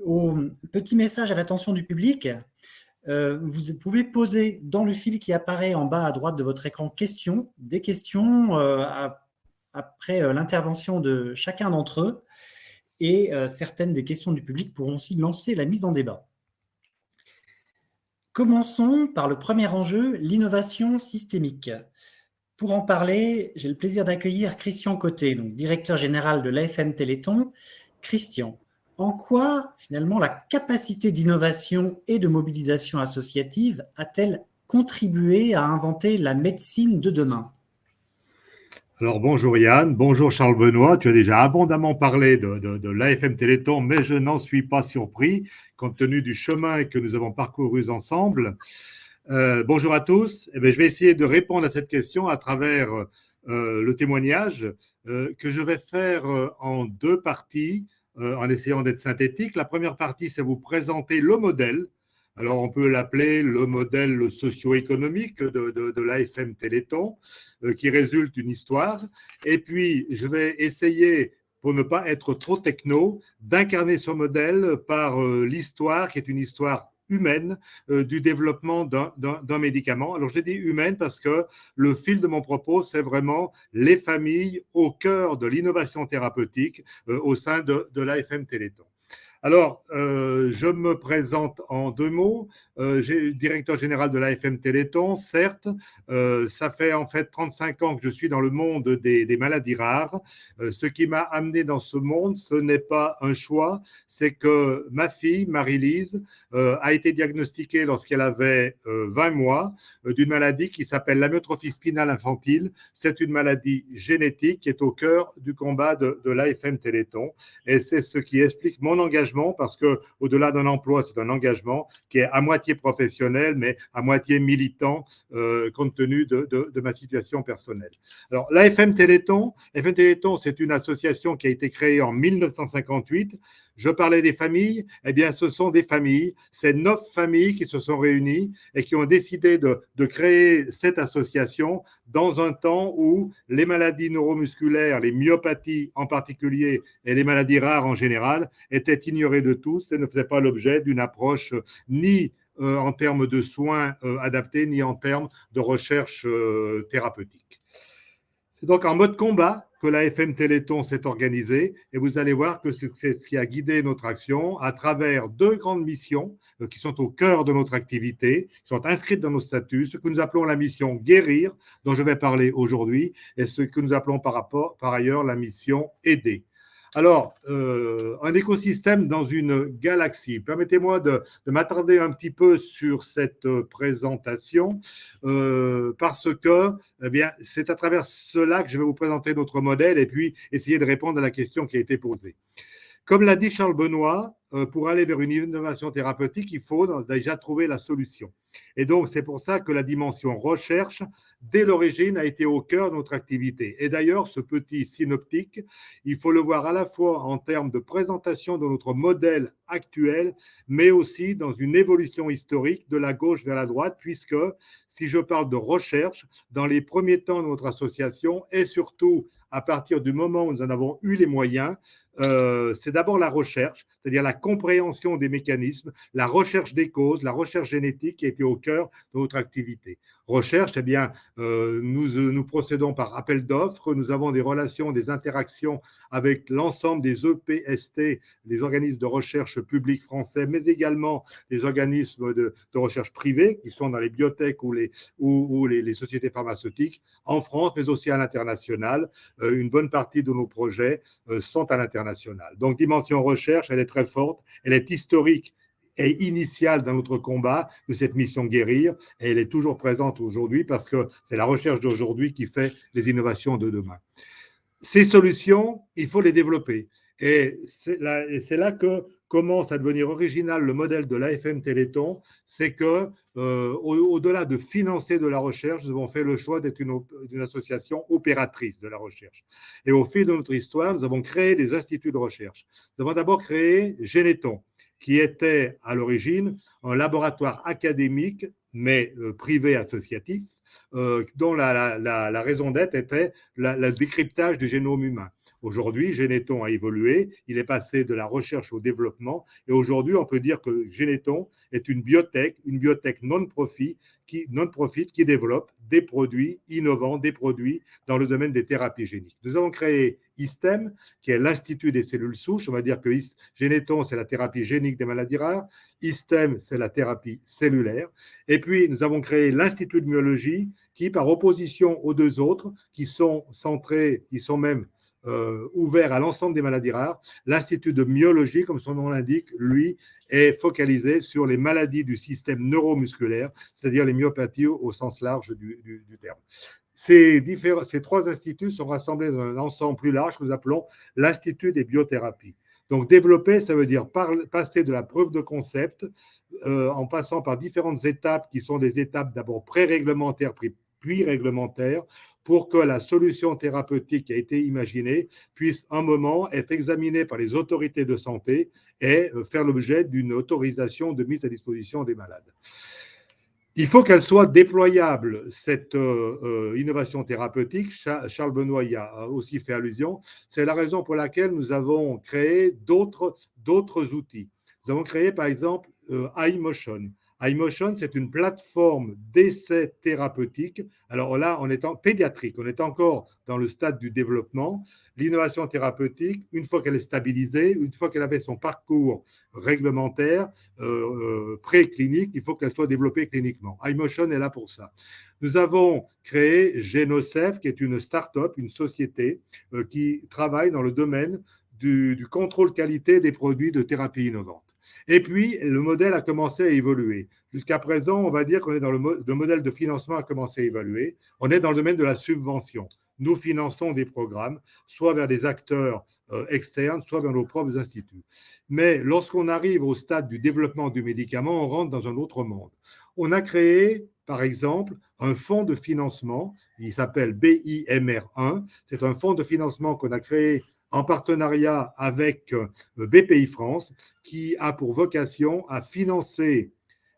Au petit message à l'attention du public, vous pouvez poser dans le fil qui apparaît en bas à droite de votre écran des questions après l'intervention de chacun d'entre eux, et certaines des questions du public pourront aussi lancer la mise en débat. Commençons par le premier enjeu, l'innovation systémique. Pour en parler, j'ai le plaisir d'accueillir Christian Côté, donc directeur général de l'AFM Téléthon. Christian, en quoi, finalement, la capacité d'innovation et de mobilisation associative a-t-elle contribué à inventer la médecine de demain ? Alors bonjour Yann, bonjour Charles Benoît, tu as déjà abondamment parlé de l'AFM Téléthon, mais je n'en suis pas surpris compte tenu du chemin que nous avons parcouru ensemble. Bonjour à tous, je vais essayer de répondre à cette question à travers le témoignage que je vais faire en 2 parties en essayant d'être synthétique. La première partie, c'est vous présenter le modèle. Alors, on peut l'appeler le modèle socio-économique de l'AFM Téléthon, qui résulte d'une histoire. Et puis, je vais essayer, pour ne pas être trop techno, d'incarner ce modèle par l'histoire, qui est une histoire humaine du développement d'un médicament. Alors, j'ai dit humaine parce que le fil de mon propos, c'est vraiment les familles au cœur de l'innovation thérapeutique au sein de l'AFM Téléthon. Alors, je me présente en 2 mots. J'ai directeur général de l'AFM Téléthon, certes. Ça fait en fait 35 ans que je suis dans le monde des maladies rares. Ce qui m'a amené dans ce monde, ce n'est pas un choix, c'est que ma fille, Marie-Lise, a été diagnostiquée lorsqu'elle avait 20 mois d'une maladie qui s'appelle l'amyotrophie spinale infantile. C'est une maladie génétique qui est au cœur du combat de l'AFM Téléthon. Et c'est ce qui explique mon engagement, parce qu'au-delà d'un emploi, c'est un engagement qui est à moitié professionnel, mais à moitié militant, compte tenu de ma situation personnelle. Alors, l'AFM Téléthon, c'est une association qui a été créée en 1958. Je parlais des familles, eh bien, ce sont des familles, c'est 9 familles qui se sont réunies et qui ont décidé de créer cette association dans un temps où les maladies neuromusculaires, les myopathies en particulier et les maladies rares en général étaient ignorées de tous et ne faisaient pas l'objet d'une approche ni en termes de soins adaptés, ni en termes de recherche thérapeutique. C'est donc en mode combat que l'AFM Téléthon s'est organisée et vous allez voir que c'est ce qui a guidé notre action à travers 2 grandes missions qui sont au cœur de notre activité, qui sont inscrites dans nos statuts, ce que nous appelons la mission guérir, dont je vais parler aujourd'hui, et ce que nous appelons par ailleurs la mission aider. Alors, un écosystème dans une galaxie. Permettez-moi de m'attarder un petit peu sur cette présentation parce que eh bien, c'est à travers cela que je vais vous présenter notre modèle et puis essayer de répondre à la question qui a été posée. Comme l'a dit Charles Benoît, pour aller vers une innovation thérapeutique, il faut déjà trouver la solution. Et donc, c'est pour ça que la dimension recherche, dès l'origine, a été au cœur de notre activité. Et d'ailleurs, ce petit synoptique, il faut le voir à la fois en termes de présentation de notre modèle actuel, mais aussi dans une évolution historique de la gauche vers la droite, puisque si je parle de recherche, dans les premiers temps de notre association, et surtout à partir du moment où nous en avons eu les moyens, c'est d'abord la recherche, c'est-à-dire la compréhension des mécanismes, la recherche des causes, la recherche génétique qui a été au cœur de notre activité. Recherche, eh bien, nous procédons par appel d'offres, nous avons des relations, des interactions avec l'ensemble des EPST, des organismes de recherche publics français, mais également des organismes de recherche privés qui sont dans les biotech ou les sociétés pharmaceutiques en France, mais aussi à l'international. Une bonne partie de nos projets sont à l'international. Donc, dimension recherche, elle est très forte, elle est historique est initiale dans notre combat de cette mission guérir, et elle est toujours présente aujourd'hui parce que c'est la recherche d'aujourd'hui qui fait les innovations de demain. Ces solutions, il faut les développer. Et c'est là que commence à devenir original le modèle de l'AFM Téléthon, c'est que au-delà de financer de la recherche, nous avons fait le choix d'être une association opératrice de la recherche. Et au fil de notre histoire, nous avons créé des instituts de recherche. Nous avons d'abord créé Généton, qui était à l'origine un laboratoire académique, mais privé associatif, dont la raison d'être était le décryptage du génome humain. Aujourd'hui, Généton a évolué, il est passé de la recherche au développement, et aujourd'hui, on peut dire que Généton est une biotech non-profit qui développe des produits innovants, des produits dans le domaine des thérapies géniques. Nous avons créé ISTEM, qui est l'Institut des cellules souches. On va dire que Généton, c'est la thérapie génique des maladies rares. ISTEM, c'est la thérapie cellulaire. Et puis, nous avons créé l'Institut de myologie, qui, par opposition aux deux autres, qui sont centrés, qui sont même ouvert à l'ensemble des maladies rares. L'Institut de myologie, comme son nom l'indique, lui, est focalisé sur les maladies du système neuromusculaire, c'est-à-dire les myopathies au sens large du terme. Ces trois instituts sont rassemblés dans un ensemble plus large que nous appelons l'Institut des biothérapies. Donc, développer, ça veut dire passer de la preuve de concept en passant par différentes étapes qui sont des étapes d'abord pré-réglementaires puis réglementaires, pour que la solution thérapeutique qui a été imaginée puisse un moment être examinée par les autorités de santé et faire l'objet d'une autorisation de mise à disposition des malades. Il faut qu'elle soit déployable, cette innovation thérapeutique. Charles Benoît y a aussi fait allusion. C'est la raison pour laquelle nous avons créé d'autres outils. Nous avons créé, par exemple, iMotion. iMotion, c'est une plateforme d'essai thérapeutique. Alors là, on est en pédiatrique, on est encore dans le stade du développement. L'innovation thérapeutique, une fois qu'elle est stabilisée, une fois qu'elle avait son parcours réglementaire, préclinique, il faut qu'elle soit développée cliniquement. iMotion est là pour ça. Nous avons créé Génocef, qui est une start-up, une société qui travaille dans le domaine du contrôle qualité des produits de thérapie innovante. Et puis, le modèle a commencé à évoluer. Jusqu'à présent, on va dire qu'on est dans le modèle de financement a commencé à évoluer. On est dans le domaine de la subvention. Nous finançons des programmes, soit vers des acteurs externes, soit vers nos propres instituts. Mais lorsqu'on arrive au stade du développement du médicament, on rentre dans un autre monde. On a créé, par exemple, un fonds de financement, il s'appelle BIMR1. C'est un fonds de financement qu'on a créé en partenariat avec BPI France, qui a pour vocation à financer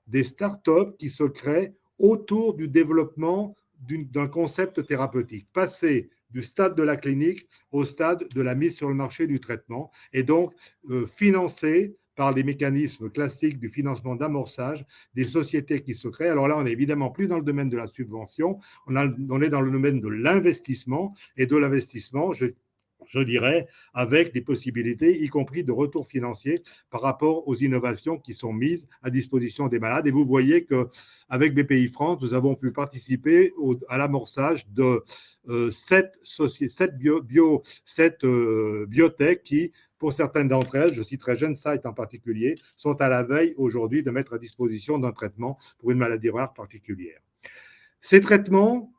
des startups qui se créent autour du développement d'un concept thérapeutique, passer du stade de la clinique au stade de la mise sur le marché du traitement, et donc financer par les mécanismes classiques du financement d'amorçage des sociétés qui se créent. Alors là, on n'est évidemment plus dans le domaine de la subvention, on est dans le domaine de l'investissement, et de l'investissement, je dirais, avec des possibilités, y compris de retour financier par rapport aux innovations qui sont mises à disposition des malades. Et vous voyez qu'avec BPI France, nous avons pu participer à l'amorçage de 7 biotech qui, pour certaines d'entre elles, je citerai GenSight en particulier, sont à la veille aujourd'hui de mettre à disposition d'un traitement pour une maladie rare particulière. Ces traitements,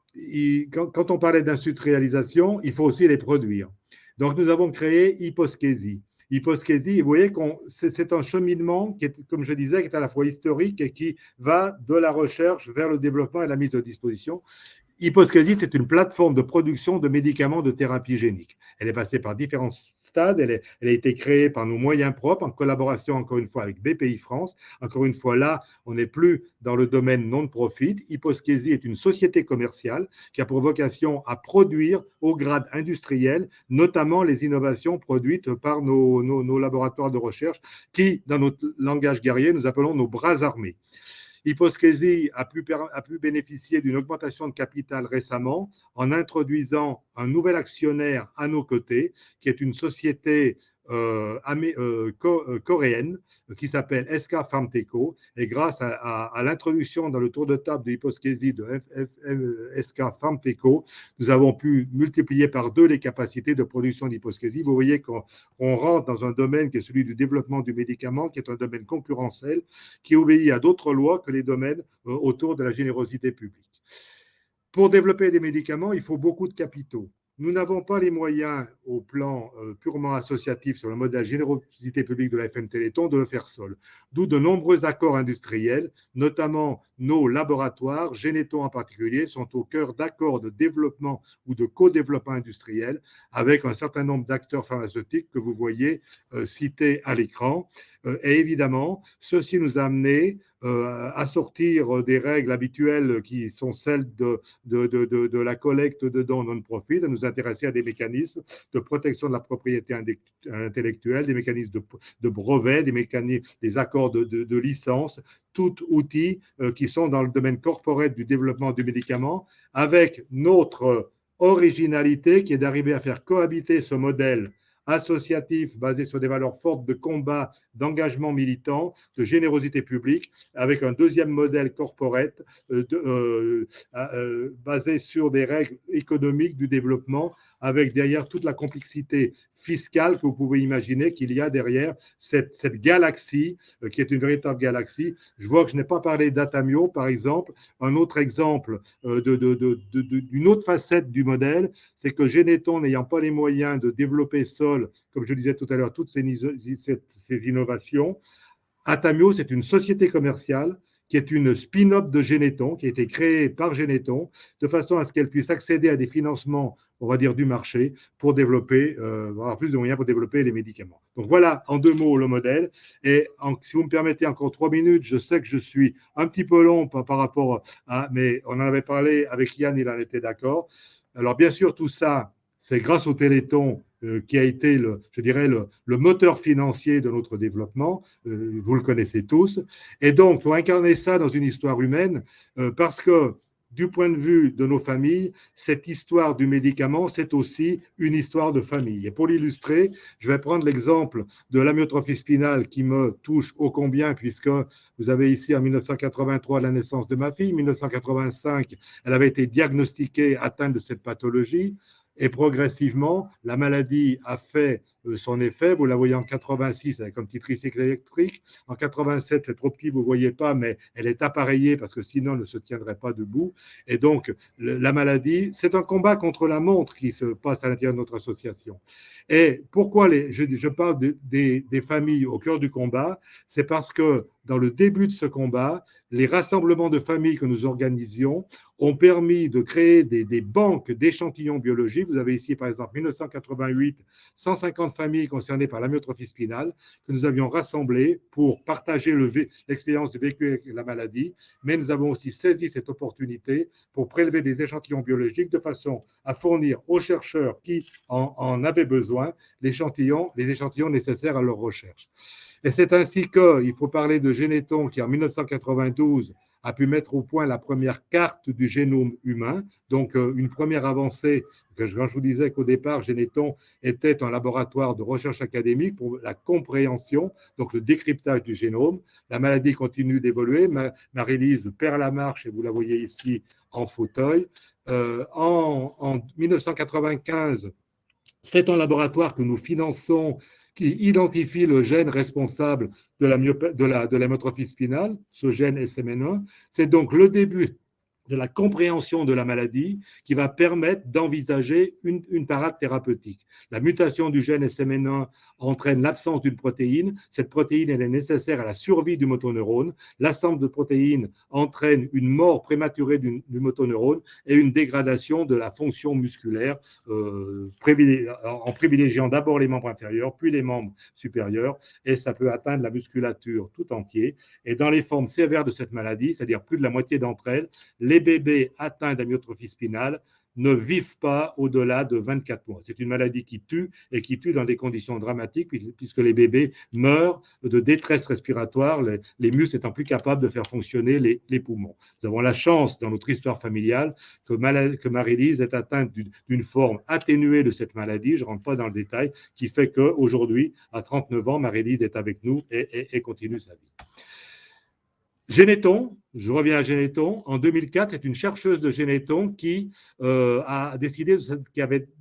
quand on parlait d'industrialisation, il faut aussi les produire. Donc, nous avons créé Hyposkésie. Hyposkésie, vous voyez que c'est un cheminement qui est, comme je disais, qui est à la fois historique et qui va de la recherche vers le développement et la mise à disposition. Hyposkésie, c'est une plateforme de production de médicaments de thérapie génique. Elle est passée par différents stades. Elle a été créée par nos moyens propres, en collaboration, encore une fois, avec BPI France. Encore une fois, là, on n'est plus dans le domaine non-profit. Hyposkésie est une société commerciale qui a pour vocation à produire au grade industriel, notamment les innovations produites par nos laboratoires de recherche, qui, dans notre langage guerrier, nous appelons nos bras armés. Hyposkésie a pu bénéficier d'une augmentation de capital récemment en introduisant un nouvel actionnaire à nos côtés, qui est une société coréenne qui s'appelle SK Pharmteco. Et grâce à l'introduction dans le tour de table de l'hyposkésie de SK Pharmteco, nous avons pu multiplier par 2 les capacités de production d'hyposkésie. Vous voyez qu'on rentre dans un domaine qui est celui du développement du médicament, qui est un domaine concurrentiel, qui obéit à d'autres lois que les domaines autour de la générosité publique. Pour développer des médicaments, il faut beaucoup de capitaux. Nous n'avons pas les moyens, au plan purement associatif, sur le modèle générosité publique de la FM Téléthon, de le faire seul. D'où de nombreux accords industriels, notamment nos laboratoires, Généthon en particulier, sont au cœur d'accords de développement ou de co-développement industriel avec un certain nombre d'acteurs pharmaceutiques que vous voyez cités à l'écran. Et évidemment, ceci nous a amené à sortir des règles habituelles qui sont celles de la collecte de dons non-profit, à nous intéresser à des mécanismes de protection de la propriété intellectuelle, des mécanismes de brevets, des mécanismes, des accords de licence, tout outils qui sont dans le domaine corporate du développement du médicament, avec notre originalité qui est d'arriver à faire cohabiter ce modèle associatif basé sur des valeurs fortes de combat, d'engagement militant, de générosité publique, avec un deuxième modèle corporate basé sur des règles économiques du développement, avec derrière toute la complexité fiscale que vous pouvez imaginer qu'il y a derrière cette galaxie, qui est une véritable galaxie. Je vois que je n'ai pas parlé d'Atamio, par exemple. Un autre exemple d'une autre facette du modèle, c'est que Généthon, n'ayant pas les moyens de développer seul, comme je disais tout à l'heure, toutes ces innovations, Atamio, c'est une société commerciale qui est une spin-off de Généthon, qui a été créée par Généthon, de façon à ce qu'elle puisse accéder à des financements, on va dire, du marché, pour développer, avoir plus de moyens pour développer les médicaments. Donc voilà, en 2 mots, le modèle. Et si vous me permettez encore 3 minutes, je sais que je suis un petit peu long par rapport à... Mais on en avait parlé avec Yann, il en était d'accord. Alors bien sûr, tout ça, c'est grâce au Téléthon qui a été, je dirais, le moteur financier de notre développement. Vous le connaissez tous. Et donc, pour incarner ça dans une histoire humaine, parce que du point de vue de nos familles, cette histoire du médicament, c'est aussi une histoire de famille. Et pour l'illustrer, je vais prendre l'exemple de l'amyotrophie spinale qui me touche ô combien, puisque vous avez ici en 1983 la naissance de ma fille. En 1985, elle avait été diagnostiquée atteinte de cette pathologie. Et progressivement, la maladie a fait son effet. Vous la voyez en 86 avec un petit tricycle électrique. En 87, c'est trop petit, vous ne voyez pas, mais elle est appareillée parce que sinon, elle ne se tiendrait pas debout. Et donc, la maladie, c'est un combat contre la montre qui se passe à l'intérieur de notre association. Et pourquoi je parle des familles au cœur du combat? C'est parce que dans le début de ce combat, les rassemblements de familles que nous organisions ont permis de créer des banques d'échantillons biologiques. Vous avez ici, par exemple, 1988, 150 familles concernées par l'amyotrophie spinale que nous avions rassemblées pour partager l'expérience de vécu avec la maladie. Mais nous avons aussi saisi cette opportunité pour prélever des échantillons biologiques de façon à fournir aux chercheurs qui en avaient besoin les échantillons nécessaires à leur recherche. Et c'est ainsi qu'il faut parler de Généthon qui, en 1992, a pu mettre au point la première carte du génome humain, donc une première avancée. Quand je vous disais qu'au départ, Généthon était un laboratoire de recherche académique pour la compréhension, donc le décryptage du génome. La maladie continue d'évoluer. Marie-Lise perd la marche, et vous la voyez ici en fauteuil. En 1995, c'est un laboratoire que nous finançons qui identifie le gène responsable de l'amyotrophie spinale, ce gène SMN1. C'est donc le début de la compréhension de la maladie qui va permettre d'envisager une parade thérapeutique. La mutation du gène SMN1 entraîne l'absence d'une protéine. Cette protéine, elle est nécessaire à la survie du motoneurone. L'absence de protéine entraîne une mort prématurée du motoneurone et une dégradation de la fonction musculaire en privilégiant d'abord les membres inférieurs, puis les membres supérieurs, et ça peut atteindre la musculature tout entière. Et dans les formes sévères de cette maladie, c'est-à-dire plus de la moitié d'entre elles, les bébés atteints d'amyotrophie spinale ne vivent pas au-delà de 24 mois. C'est une maladie qui tue et qui tue dans des conditions dramatiques puisque les bébés meurent de détresse respiratoire, les muscles étant plus capables de faire fonctionner les poumons. Nous avons la chance dans notre histoire familiale que Marie-Lise est atteinte d'une forme atténuée de cette maladie, je ne rentre pas dans le détail, qui fait qu'aujourd'hui, à 39 ans, Marie-Lise est avec nous et continue sa vie. Généton, je reviens à Généton. En 2004, c'est une chercheuse de Généton qui avait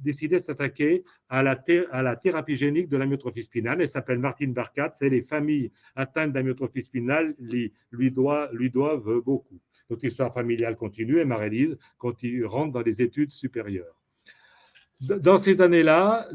décidé de s'attaquer à la thérapie génique de l'amyotrophie spinale. Elle s'appelle Martine Barkat. C'est les familles atteintes d'amyotrophie spinale lui doivent beaucoup. Notre histoire familiale continue et Marie-Lise rentre dans les études supérieures. Dans ces années-là,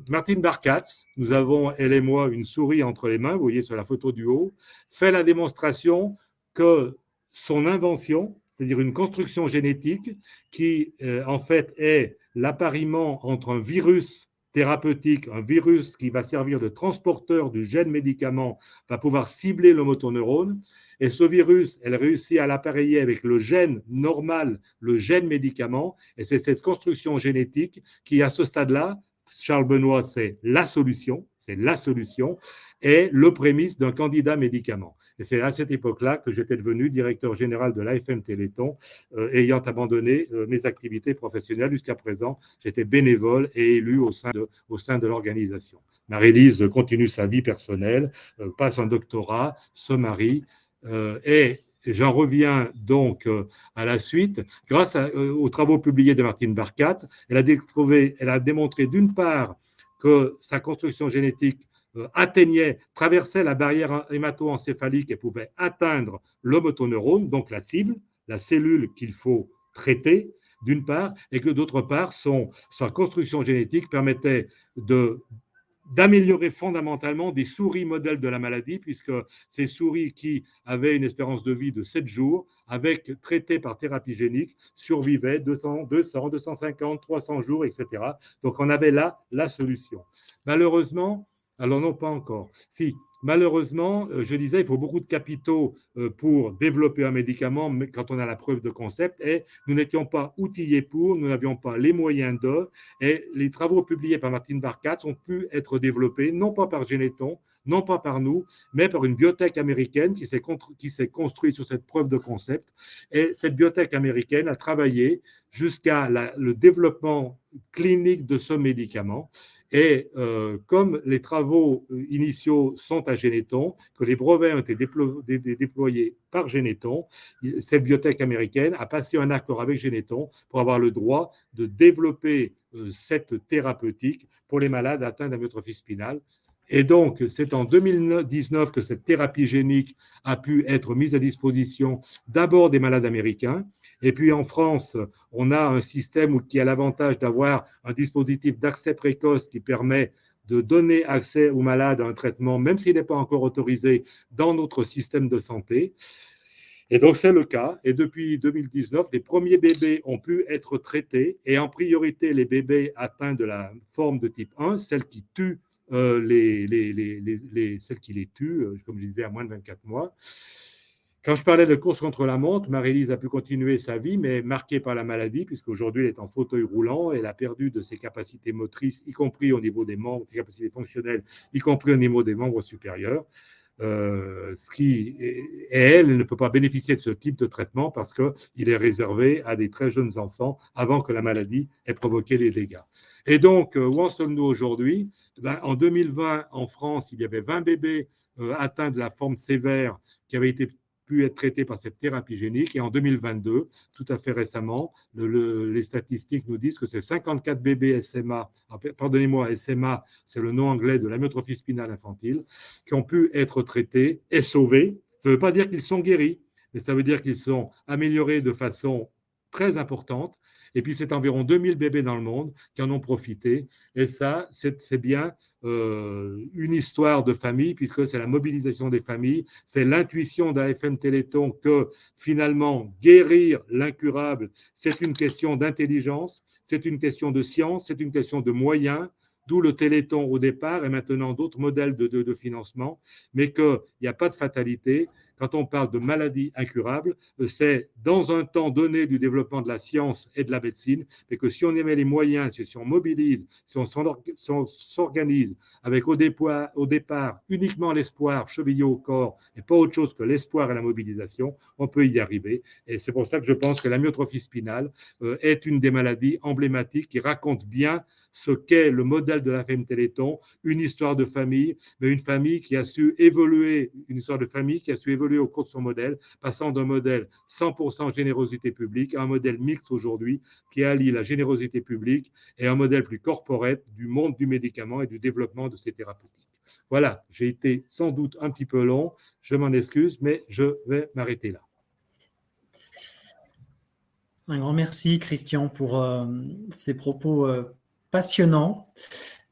Martine Barkatz, nous avons, elle et moi, une souris entre les mains, vous voyez sur la photo du haut, fait la démonstration que son invention, c'est-à-dire une construction génétique qui, en fait, est l'appariement entre un virus thérapeutique, un virus qui va servir de transporteur du gène médicament, va pouvoir cibler le motoneurone. Et ce virus, elle réussit à l'appareiller avec le gène normal, le gène médicament. Et c'est cette construction génétique qui, à ce stade-là, Charles Benoît, c'est la solution, et le prémisse d'un candidat médicament. Et c'est à cette époque-là que j'étais devenu directeur général de l'AFM Téléthon, ayant abandonné mes activités professionnelles. Jusqu'à présent, j'étais bénévole et élu au sein de l'organisation. Marie-Lise continue sa vie personnelle, passe un doctorat, se marie, et j'en reviens donc à la suite. Grâce aux travaux publiés de Martine Barkat, elle a démontré d'une part que sa construction génétique traversait la barrière hémato-encéphalique et pouvait atteindre le motoneurone, donc la cible, la cellule qu'il faut traiter, d'une part, et que d'autre part, sa construction génétique permettait d'améliorer fondamentalement des souris modèles de la maladie, puisque ces souris qui avaient une espérance de vie de 7 jours, traitées par thérapie génique, survivaient 200, 250, 300 jours, etc. Donc on avait là la solution. Malheureusement, alors non, pas encore. Si, malheureusement, je disais, il faut beaucoup de capitaux pour développer un médicament mais quand on a la preuve de concept, et nous n'étions pas outillés nous n'avions pas les moyens et les travaux publiés par Martine Barkatz ont pu être développés, non pas par Généton, non pas par nous, mais par une biotech américaine qui s'est construite sur cette preuve de concept. Et cette biotech américaine a travaillé jusqu'à le développement clinique de ce médicament. Et comme les travaux initiaux sont à Généton, que les brevets ont été déployés par Généton, cette biotech américaine a passé un accord avec Généton pour avoir le droit de développer cette thérapeutique pour les malades atteints d'amyotrophie spinale. Et donc, c'est en 2019 que cette thérapie génique a pu être mise à disposition d'abord des malades américains. Et puis en France, on a un système qui a l'avantage d'avoir un dispositif d'accès précoce qui permet de donner accès aux malades à un traitement, même s'il n'est pas encore autorisé dans notre système de santé. Et donc c'est le cas. Et depuis 2019, les premiers bébés ont pu être traités, et en priorité les bébés atteints de la forme de type 1, celles qui tuent celles qui les tuent, comme je disais, à moins de 24 mois. Quand je parlais de course contre la montre, Marie-Lise a pu continuer sa vie, mais marquée par la maladie, puisqu'aujourd'hui, elle est en fauteuil roulant. Elle a perdu de ses capacités motrices, y compris au niveau des membres, ses capacités fonctionnelles, y compris au niveau des membres supérieurs. Elle ne peut pas bénéficier de ce type de traitement parce qu'il est réservé à des très jeunes enfants avant que la maladie ait provoqué des dégâts. Et donc, où en sommes-nous aujourd'hui ? En 2020, en France, il y avait 20 bébés atteints de la forme sévère qui avaient pu être traités par cette thérapie génique. Et en 2022, tout à fait récemment, les statistiques nous disent que c'est 54 bébés SMA, pardonnez-moi, SMA, c'est le nom anglais de l'amyotrophie spinale infantile, qui ont pu être traités et sauvés. Ça ne veut pas dire qu'ils sont guéris, mais ça veut dire qu'ils sont améliorés de façon très importante. Et puis, c'est environ 2000 bébés dans le monde qui en ont profité. Et ça, c'est bien une histoire de famille, puisque c'est la mobilisation des familles, c'est l'intuition d'AFM Téléthon que finalement, guérir l'incurable, c'est une question d'intelligence, c'est une question de science, c'est une question de moyens, d'où le Téléthon au départ et maintenant d'autres modèles de financement, mais qu'il n'y a pas de fatalité. quand on parle de maladies incurables, c'est dans un temps donné du développement de la science et de la médecine, et que si on y met les moyens, si on mobilise, si on s'organise avec au départ uniquement l'espoir chevillé au corps et pas autre chose que l'espoir et la mobilisation, on peut y arriver. Et c'est pour ça que je pense que l'amyotrophie spinale est une des maladies emblématiques qui raconte bien ce qu'est le modèle de la FM Téléthon, une histoire de famille, mais une famille qui a su évoluer, une histoire de famille qui a su évoluer au cours de son modèle, passant d'un modèle 100% générosité publique à un modèle mixte aujourd'hui qui allie la générosité publique et un modèle plus corporate du monde du médicament et du développement de ces thérapeutiques. Voilà, j'ai été sans doute un petit peu long, je m'en excuse, mais je vais m'arrêter là. Un grand merci, Christian, pour ces propos passionnants.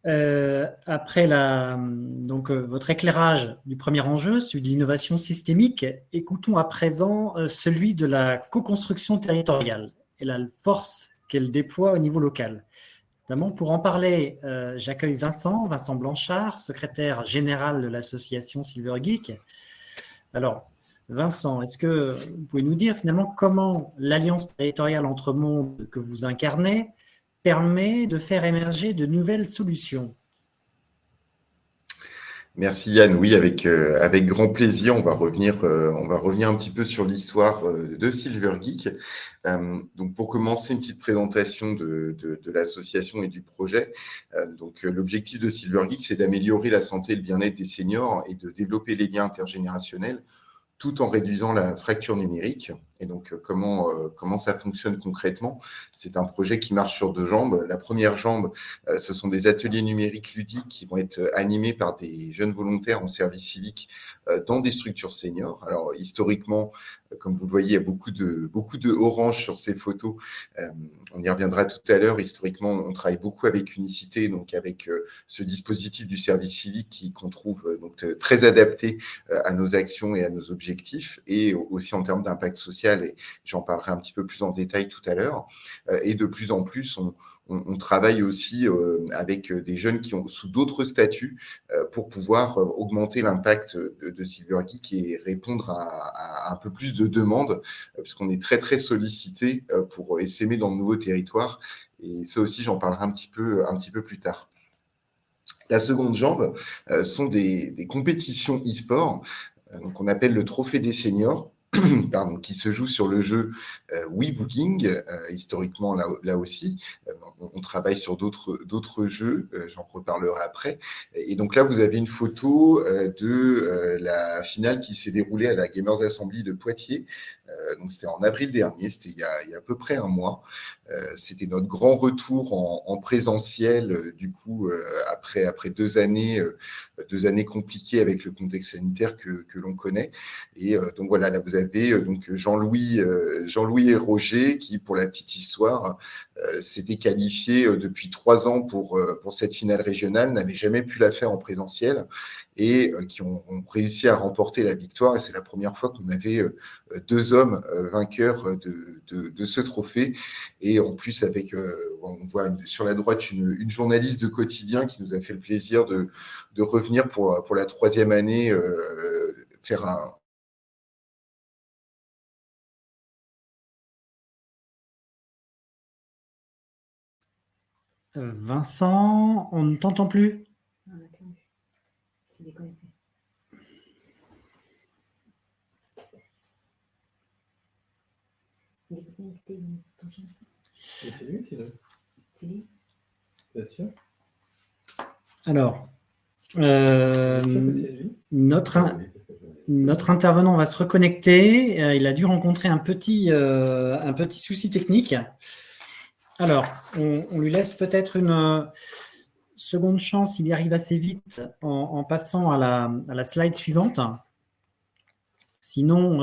Après votre éclairage du premier enjeu, celui de l'innovation systémique, écoutons à présent celui de la co-construction territoriale et la force qu'elle déploie au niveau local. Notamment, pour en parler, j'accueille Vincent Blanchard, secrétaire général de l'association Silver Geek. Alors, Vincent, est-ce que vous pouvez nous dire finalement comment l'alliance territoriale entre mondes que vous incarnez permet de faire émerger de nouvelles solutions? Merci Yann, oui, avec grand plaisir, on va revenir un petit peu sur l'histoire de Silver Geek. Donc pour commencer, une petite présentation de l'association et du projet. L'objectif de Silver Geek, c'est d'améliorer la santé et le bien-être des seniors et de développer les liens intergénérationnels tout en réduisant la fracture numérique. Et donc, comment ça fonctionne concrètement? C'est un projet qui marche sur deux jambes. La première jambe, ce sont des ateliers numériques ludiques qui vont être animés par des jeunes volontaires en service civique dans des structures seniors. Alors, historiquement, comme vous le voyez, il y a beaucoup de orange sur ces photos. On y reviendra tout à l'heure. Historiquement, on travaille beaucoup avec Unicité, donc avec ce dispositif du service civique qu'on trouve donc très adapté à nos actions et à nos objectifs, et aussi en termes d'impact social, et j'en parlerai un petit peu plus en détail tout à l'heure. Et de plus en plus, on travaille aussi avec des jeunes qui ont sous d'autres statuts pour pouvoir augmenter l'impact de Silver Geek et répondre à un peu plus de demandes, puisqu'on est très, très sollicité pour essaimer dans de nouveaux territoires. Et ça aussi, j'en parlerai un petit peu plus tard. La seconde jambe sont des compétitions e-sport, donc on appelle le Trophée des seniors. Qui se joue sur le jeu WeBooking, historiquement là aussi. On travaille sur d'autres jeux, j'en reparlerai après. Et donc là, vous avez une photo de la finale qui s'est déroulée à la Gamers Assembly de Poitiers. Donc c'était en avril dernier, c'était il y a à peu près un mois. C'était notre grand retour en présentiel, du coup, après 2 années compliquées avec le contexte sanitaire que l'on connaît. Et donc voilà, là vous avez donc Jean-Louis et Roger qui, pour la petite histoire, s'étaient qualifiés depuis 3 ans pour cette finale régionale, n'avaient jamais pu la faire en présentiel et qui ont réussi à remporter la victoire. Et c'est la première fois qu'on avait 2 hommes vainqueurs de ce trophée. Et en plus, on voit sur la droite une journaliste de quotidien qui nous a fait le plaisir de revenir pour la 3e année faire un... Vincent, on ne t'entend plus. C'est déconnecté. Déconnecté, ton champ. C'est lui, c'est lui. C'est lui. Bien sûr. Alors, Bien sûr que c'est lui. notre intervenant va se reconnecter. Il a dû rencontrer un petit souci technique. Alors, on lui laisse peut-être une seconde chance. Il y arrive assez vite en passant à la slide suivante. Sinon,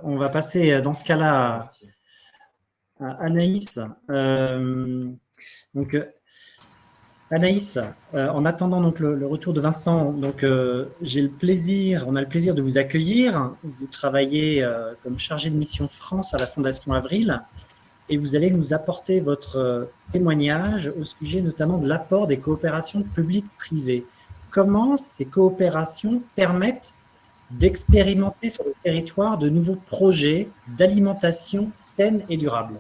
on va passer dans ce cas-là à Anaïs. Donc, Anaïs, en attendant donc le retour de Vincent, donc on a le plaisir de vous accueillir. Vous travaillez comme chargé de mission France à la Fondation Avril et vous allez nous apporter votre témoignage au sujet notamment de l'apport des coopérations publiques-privées. comment ces coopérations permettent d'expérimenter sur le territoire de nouveaux projets d'alimentation saine et durable.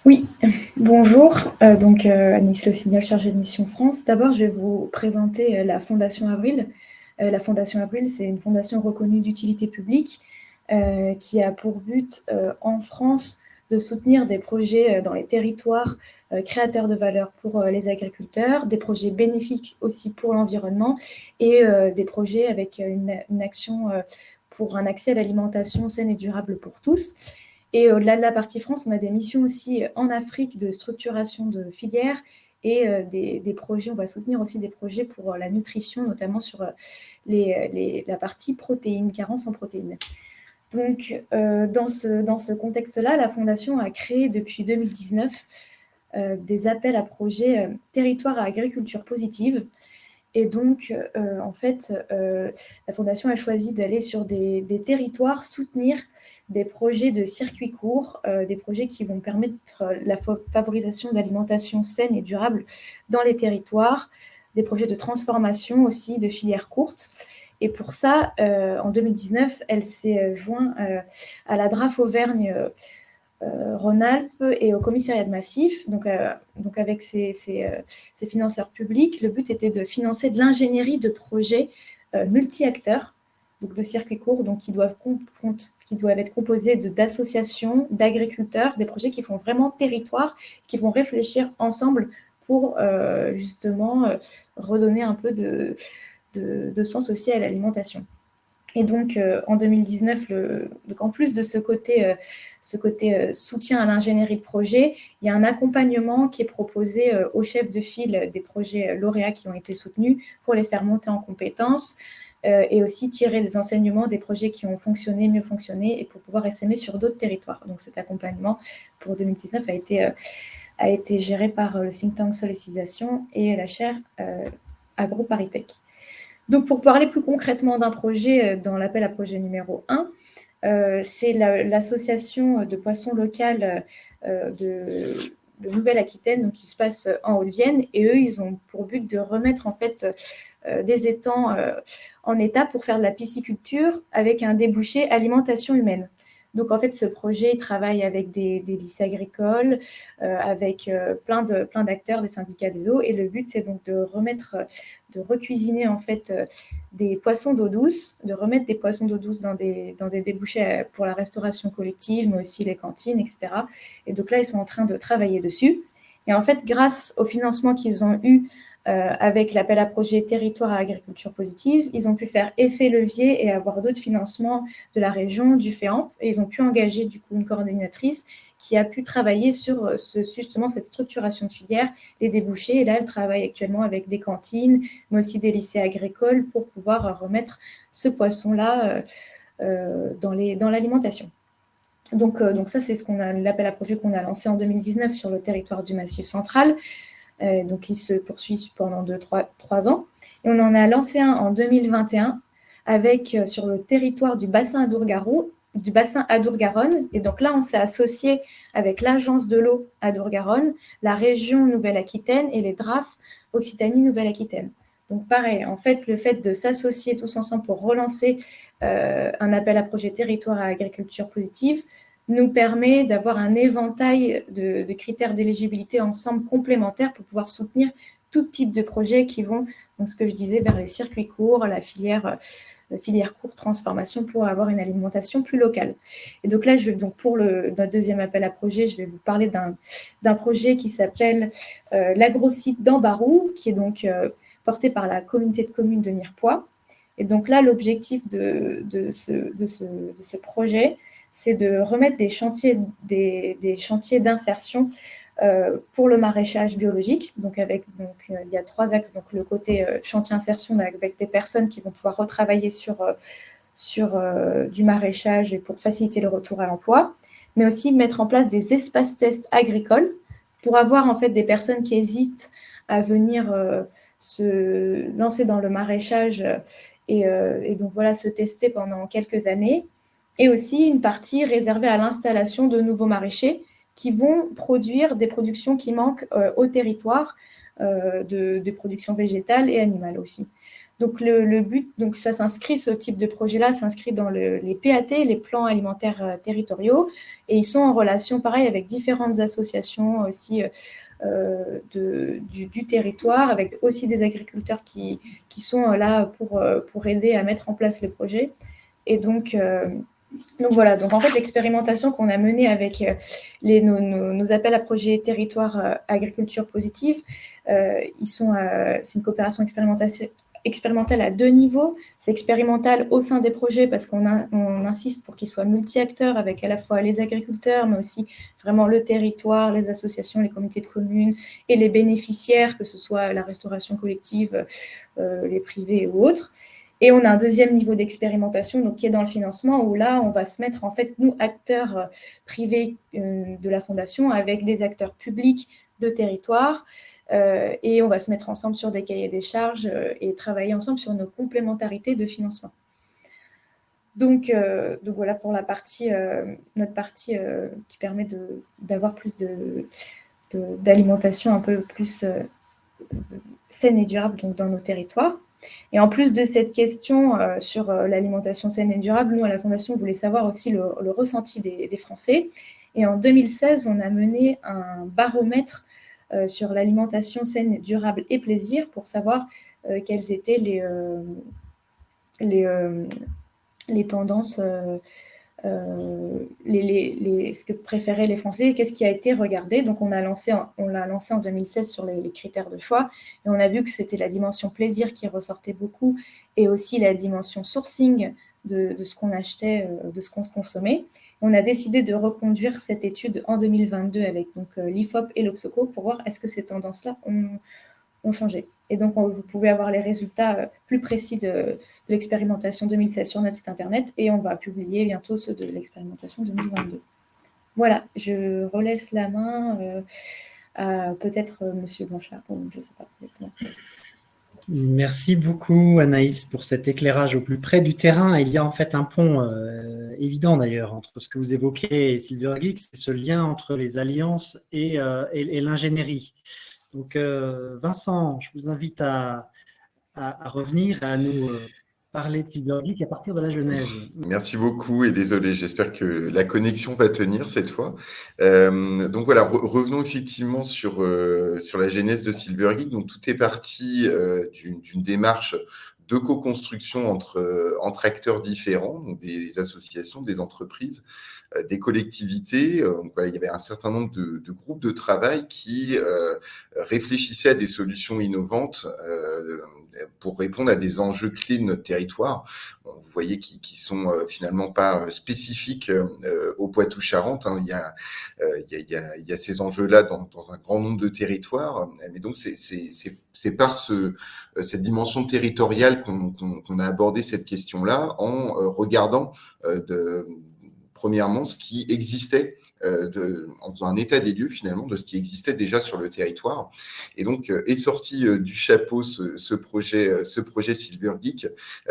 Oui, bonjour. Anis Le Signol, chargée de mission France. D'abord, je vais vous présenter la Fondation Avril. La Fondation Avril, c'est une fondation reconnue d'utilité publique qui a pour but en France de soutenir des projets dans les territoires créateurs de valeur pour les agriculteurs, des projets bénéfiques aussi pour l'environnement et des projets avec une action pour un accès à l'alimentation saine et durable pour tous. Et au-delà de la partie France, on a des missions aussi en Afrique de structuration de filières et des projets. On va soutenir aussi des projets pour la nutrition, notamment sur la partie protéines, carence en protéines. Donc, dans ce contexte-là, la Fondation a créé depuis 2019 des appels à projets territoire à agriculture positive. Et donc, la Fondation a choisi d'aller sur des territoires, soutenir des projets de circuits courts, des projets qui vont permettre la favorisation d'alimentation saine et durable dans les territoires, des projets de transformation aussi de filières courtes. Et pour ça, en 2019, elle s'est jointe à la DRAF Auvergne Rhône-Alpes et au commissariat de Massif, donc avec ces financeurs publics. Le but était de financer de l'ingénierie de projets multi-acteurs, donc de circuits courts, donc qui doivent être composés d'associations, d'agriculteurs, des projets qui font vraiment territoire, qui vont réfléchir ensemble pour justement redonner un peu de sens aussi à l'alimentation. Et donc, en 2019, en plus de ce côté soutien à l'ingénierie de projet, il y a un accompagnement qui est proposé aux chefs de file des projets lauréats qui ont été soutenus pour les faire monter en compétences et aussi tirer des enseignements des projets qui ont fonctionné, mieux fonctionné, et pour pouvoir essaimer sur d'autres territoires. Donc, cet accompagnement pour 2019 a été géré par le think tank Sol et Civilisation et la chaire AgroParisTech. Donc, pour parler plus concrètement d'un projet, dans l'appel à projet numéro 1, c'est l'association de poissons locales de Nouvelle-Aquitaine, donc qui se passe en Haute-Vienne, et eux, ils ont pour but de remettre en fait des étangs en état pour faire de la pisciculture avec un débouché alimentation humaine. Donc, en fait, ce projet travaille avec des lycées agricoles, avec plein d'acteurs, des syndicats des eaux. Et le but, c'est donc de recuisiner, en fait, des poissons d'eau douce, de remettre des poissons d'eau douce dans des débouchés pour la restauration collective, mais aussi les cantines, etc. Et donc là, ils sont en train de travailler dessus. Et en fait, grâce au financement qu'ils ont eu avec l'appel à projet Territoire à agriculture positive, ils ont pu faire effet levier et avoir d'autres financements de la région, du FEAMP, et ils ont pu engager du coup une coordinatrice qui a pu travailler sur justement cette structuration de filière, les débouchés, et là elle travaille actuellement avec des cantines, mais aussi des lycées agricoles pour pouvoir remettre ce poisson-là dans l'alimentation. Donc ça, c'est l'appel à projet qu'on a lancé en 2019 sur le territoire du Massif central. Donc, il se poursuit pendant 3 ans. Et on en a lancé un en 2021 sur le territoire du bassin Adour-Garonne. Et donc là, on s'est associé avec l'agence de l'eau Adour-Garonne, la région Nouvelle-Aquitaine et les DRAF Occitanie-Nouvelle-Aquitaine. Donc pareil, en fait, le fait de s'associer tous ensemble pour relancer un appel à projet territoire à agriculture positive nous permet d'avoir un éventail de critères d'éligibilité ensemble complémentaires pour pouvoir soutenir tout type de projets qui vont, donc ce que je disais, vers les circuits courts, la filière courte, transformation, pour avoir une alimentation plus locale. Et donc là, pour notre deuxième appel à projet, je vais vous parler d'un projet qui s'appelle l'agrosite d'Ambarou, qui est donc porté par la communauté de communes de Mirepoix. Et donc là, l'objectif de ce projet, c'est de remettre des chantiers d'insertion pour le maraîchage biologique. Donc, il y a 3 axes. Donc, le côté chantier insertion avec des personnes qui vont pouvoir retravailler sur du maraîchage et pour faciliter le retour à l'emploi, mais aussi mettre en place des espaces tests agricoles pour avoir en fait des personnes qui hésitent à venir se lancer dans le maraîchage et donc voilà, se tester pendant quelques années. Et aussi une partie réservée à l'installation de nouveaux maraîchers qui vont produire des productions qui manquent au territoire, de production végétale et animale aussi. Donc, le but, donc ça s'inscrit, ce type de projet-là s'inscrit dans les PAT, les plans alimentaires territoriaux, et ils sont en relation, pareil, avec différentes associations aussi du territoire, avec aussi des agriculteurs qui sont là pour aider à mettre en place les projets. Et donc voilà, donc en fait, l'expérimentation qu'on a menée avec nos appels à projets territoire agriculture positive, c'est une coopération expérimentale à 2 niveaux. C'est expérimental au sein des projets parce qu'on insiste pour qu'ils soient multi-acteurs avec à la fois les agriculteurs, mais aussi vraiment le territoire, les associations, les comités de communes et les bénéficiaires, que ce soit la restauration collective, les privés ou autres. Et on a un deuxième niveau d'expérimentation donc, qui est dans le financement, où là, on va se mettre, en fait, nous, acteurs privés de la Fondation, avec des acteurs publics de territoire, et on va se mettre ensemble sur des cahiers des charges et travailler ensemble sur nos complémentarités de financement. Donc voilà pour la partie, notre partie qui permet d'avoir plus d'alimentation un peu plus saine et durable donc, dans nos territoires. Et en plus de cette question sur l'alimentation saine et durable, nous, à la Fondation, on voulait savoir aussi le ressenti des Français. Et en 2016, on a mené un baromètre sur l'alimentation saine, durable et plaisir pour savoir quelles étaient les tendances, ce que préféraient les Français et qu'est-ce qui a été regardé. Donc, on l'a lancé en 2016 sur les critères de choix et on a vu que c'était la dimension plaisir qui ressortait beaucoup et aussi la dimension sourcing de ce qu'on achetait, de ce qu'on consommait. On a décidé de reconduire cette étude en 2022 avec l'IFOP et l'Obsoco pour voir est-ce que ces tendances-là ont changé. Et donc, vous pouvez avoir les résultats plus précis de l'expérimentation 2016 sur notre site internet et on va publier bientôt ceux de l'expérimentation 2022. Voilà, je relaisse la main à peut-être Monsieur Blanchard, ou je ne sais pas exactement. Merci beaucoup Anaïs pour cet éclairage au plus près du terrain. Il y a en fait un pont évident d'ailleurs entre ce que vous évoquez et Silvergeek, c'est ce lien entre les alliances et l'ingénierie. Donc Vincent, je vous invite à revenir, à nous parler de Silvergeek à partir de la genèse. Merci beaucoup et désolé, j'espère que la connexion va tenir cette fois. Donc voilà, revenons effectivement sur la genèse de Silvergeek. Donc tout est parti d'une démarche de co-construction entre acteurs différents, donc des associations, des entreprises, des collectivités. Donc voilà, il y avait un certain nombre de groupes de travail qui réfléchissaient à des solutions innovantes pour répondre à des enjeux clés de notre territoire. Bon, vous voyez qui sont finalement pas spécifiques au Poitou-Charentes. Hein. Il y a ces enjeux-là dans un grand nombre de territoires. Mais donc c'est par cette dimension territoriale qu'on a abordé cette question-là en regardant premièrement ce qui existait, en faisant un état des lieux finalement de ce qui existait déjà sur le territoire. Et donc est sorti du chapeau ce projet Silvergeek,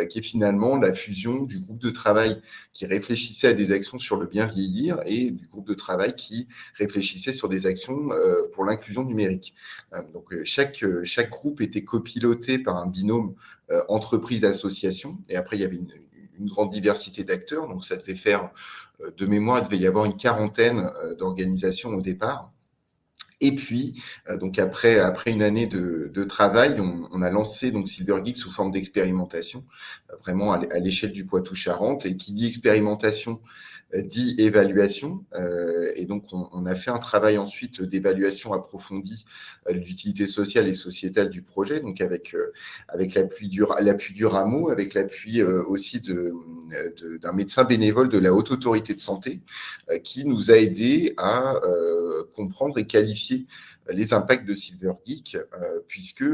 qui est finalement la fusion du groupe de travail qui réfléchissait à des actions sur le bien vieillir et du groupe de travail qui réfléchissait sur des actions pour l'inclusion numérique. Donc chaque groupe était copiloté par un binôme entreprise-association, et après il y avait une grande diversité d'acteurs, donc ça devait faire, de mémoire, il devait y avoir une quarantaine d'organisations au départ. Et puis, donc après une année de travail, on a lancé donc Silvergeek sous forme d'expérimentation, vraiment à l'échelle du Poitou-Charentes. Et qui dit expérimentation dit évaluation. Et donc, on a fait un travail ensuite d'évaluation approfondie de l'utilité sociale et sociétale du projet, donc avec l'appui du rameau, avec l'appui aussi d'un médecin bénévole de la Haute Autorité de Santé, qui nous a aidés à comprendre et qualifier les impacts de Silvergeek, puisque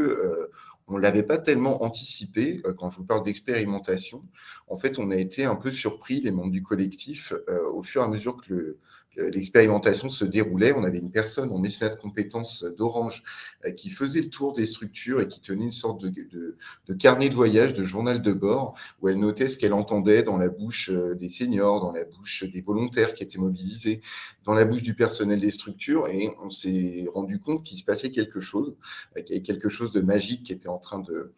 on ne l'avait pas tellement anticipé. Quand je vous parle d'expérimentation, en fait, on a été un peu surpris, les membres du collectif, au fur et à mesure que l'expérimentation se déroulait, on avait une personne en mécénat de compétences d'Orange qui faisait le tour des structures et qui tenait une sorte de carnet de voyage, de journal de bord, où elle notait ce qu'elle entendait dans la bouche des seniors, dans la bouche des volontaires qui étaient mobilisés, dans la bouche du personnel des structures, et on s'est rendu compte qu'il se passait quelque chose, qu'il y avait quelque chose de magique qui était en train de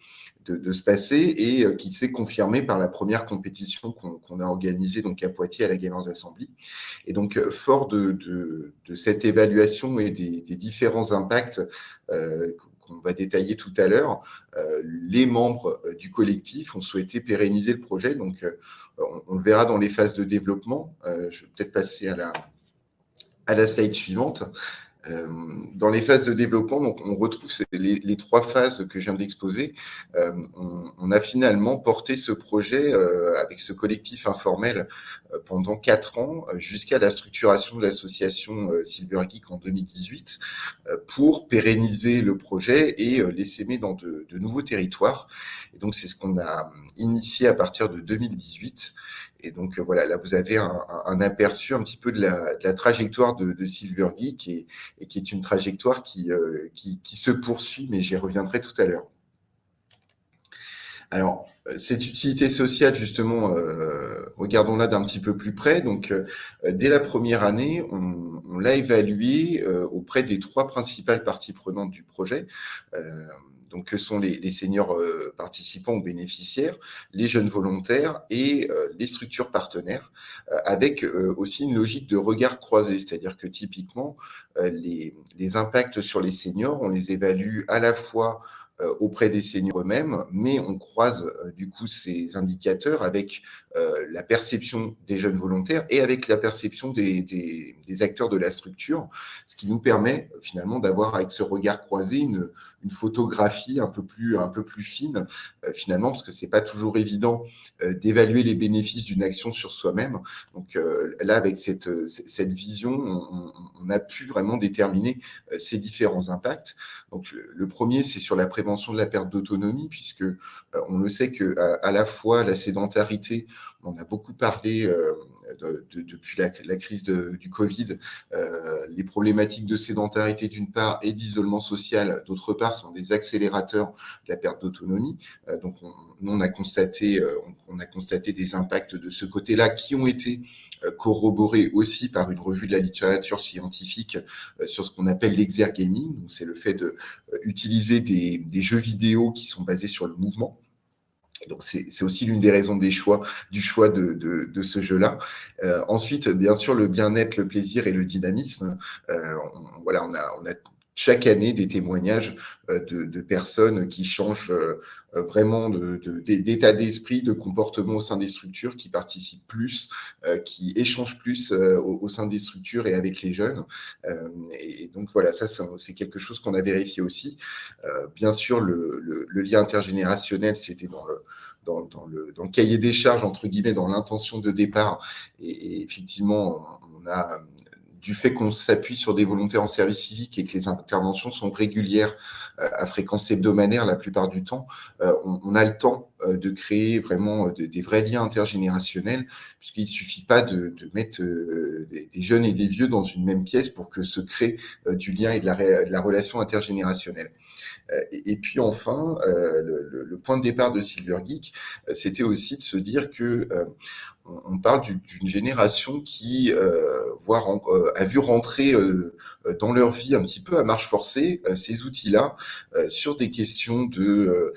se passer et qui s'est confirmé par la première compétition qu'on a organisée donc à Poitiers à la Gamers Assembly. Et donc, fort de cette évaluation et des différents impacts qu'on va détailler tout à l'heure, les membres du collectif ont souhaité pérenniser le projet. Donc, on le verra dans les phases de développement. Je vais peut-être passer à la slide suivante. Dans les phases de développement, donc on retrouve les 3 phases que je viens d'exposer. On a finalement porté ce projet avec ce collectif informel pendant 4 ans, jusqu'à la structuration de l'association Silver Geek en 2018, pour pérenniser le projet et l'essaimer dans de nouveaux territoires. Et donc, c'est ce qu'on a initié à partir de 2018. Et donc, voilà, là, vous avez un aperçu un petit peu de la trajectoire de Silver Geek et qui est une trajectoire qui se poursuit, mais j'y reviendrai tout à l'heure. Alors, cette utilité sociale, justement, regardons-la d'un petit peu plus près. Donc, dès la première année, on l'a évaluée auprès des 3 principales parties prenantes du projet. Donc, que sont les seniors participants ou bénéficiaires, les jeunes volontaires et les structures partenaires, avec aussi une logique de regard croisé, c'est-à-dire que typiquement, les impacts sur les seniors, on les évalue à la fois auprès des seniors eux-mêmes, mais on croise du coup ces indicateurs avec la perception des jeunes volontaires et avec la perception des acteurs de la structure, ce qui nous permet finalement d'avoir avec ce regard croisé une photographie un peu plus fine finalement, parce que c'est pas toujours évident d'évaluer les bénéfices d'une action sur soi-même. Donc là, avec cette vision, on a pu vraiment déterminer ces différents impacts. Donc le premier, c'est sur la prévention de la perte d'autonomie, puisque on le sait que à la fois la sédentarité, on en a beaucoup parlé depuis la crise du Covid, les problématiques de sédentarité d'une part et d'isolement social d'autre part sont des accélérateurs de la perte d'autonomie. Donc on a constaté des impacts de ce côté-là qui ont été corroborés aussi par une revue de la littérature scientifique sur ce qu'on appelle l'exergaming. Donc c'est le fait d'utiliser des jeux vidéo qui sont basés sur le mouvement. Donc, c'est aussi l'une des raisons du choix de ce jeu-là. Ensuite, bien sûr, le bien-être, le plaisir et le dynamisme. On a chaque année des témoignages de personnes qui changent vraiment d'état d'esprit, de comportement au sein des structures, qui participent plus, qui échangent plus au sein des structures et avec les jeunes. Et donc voilà, ça c'est quelque chose qu'on a vérifié aussi. Bien sûr, le lien intergénérationnel, c'était dans le cahier des charges, entre guillemets, dans l'intention de départ. Et effectivement, on a, du fait qu'on s'appuie sur des volontaires en service civique et que les interventions sont régulières à fréquence hebdomadaire la plupart du temps, on a le temps de créer vraiment des vrais liens intergénérationnels, puisqu'il ne suffit pas de mettre des jeunes et des vieux dans une même pièce pour que se crée du lien et de la relation intergénérationnelle. Et puis enfin, le point de départ de Silver Geek, c'était aussi de se dire que on parle d'une génération qui a vu rentrer dans leur vie un petit peu à marche forcée ces outils-là sur des questions de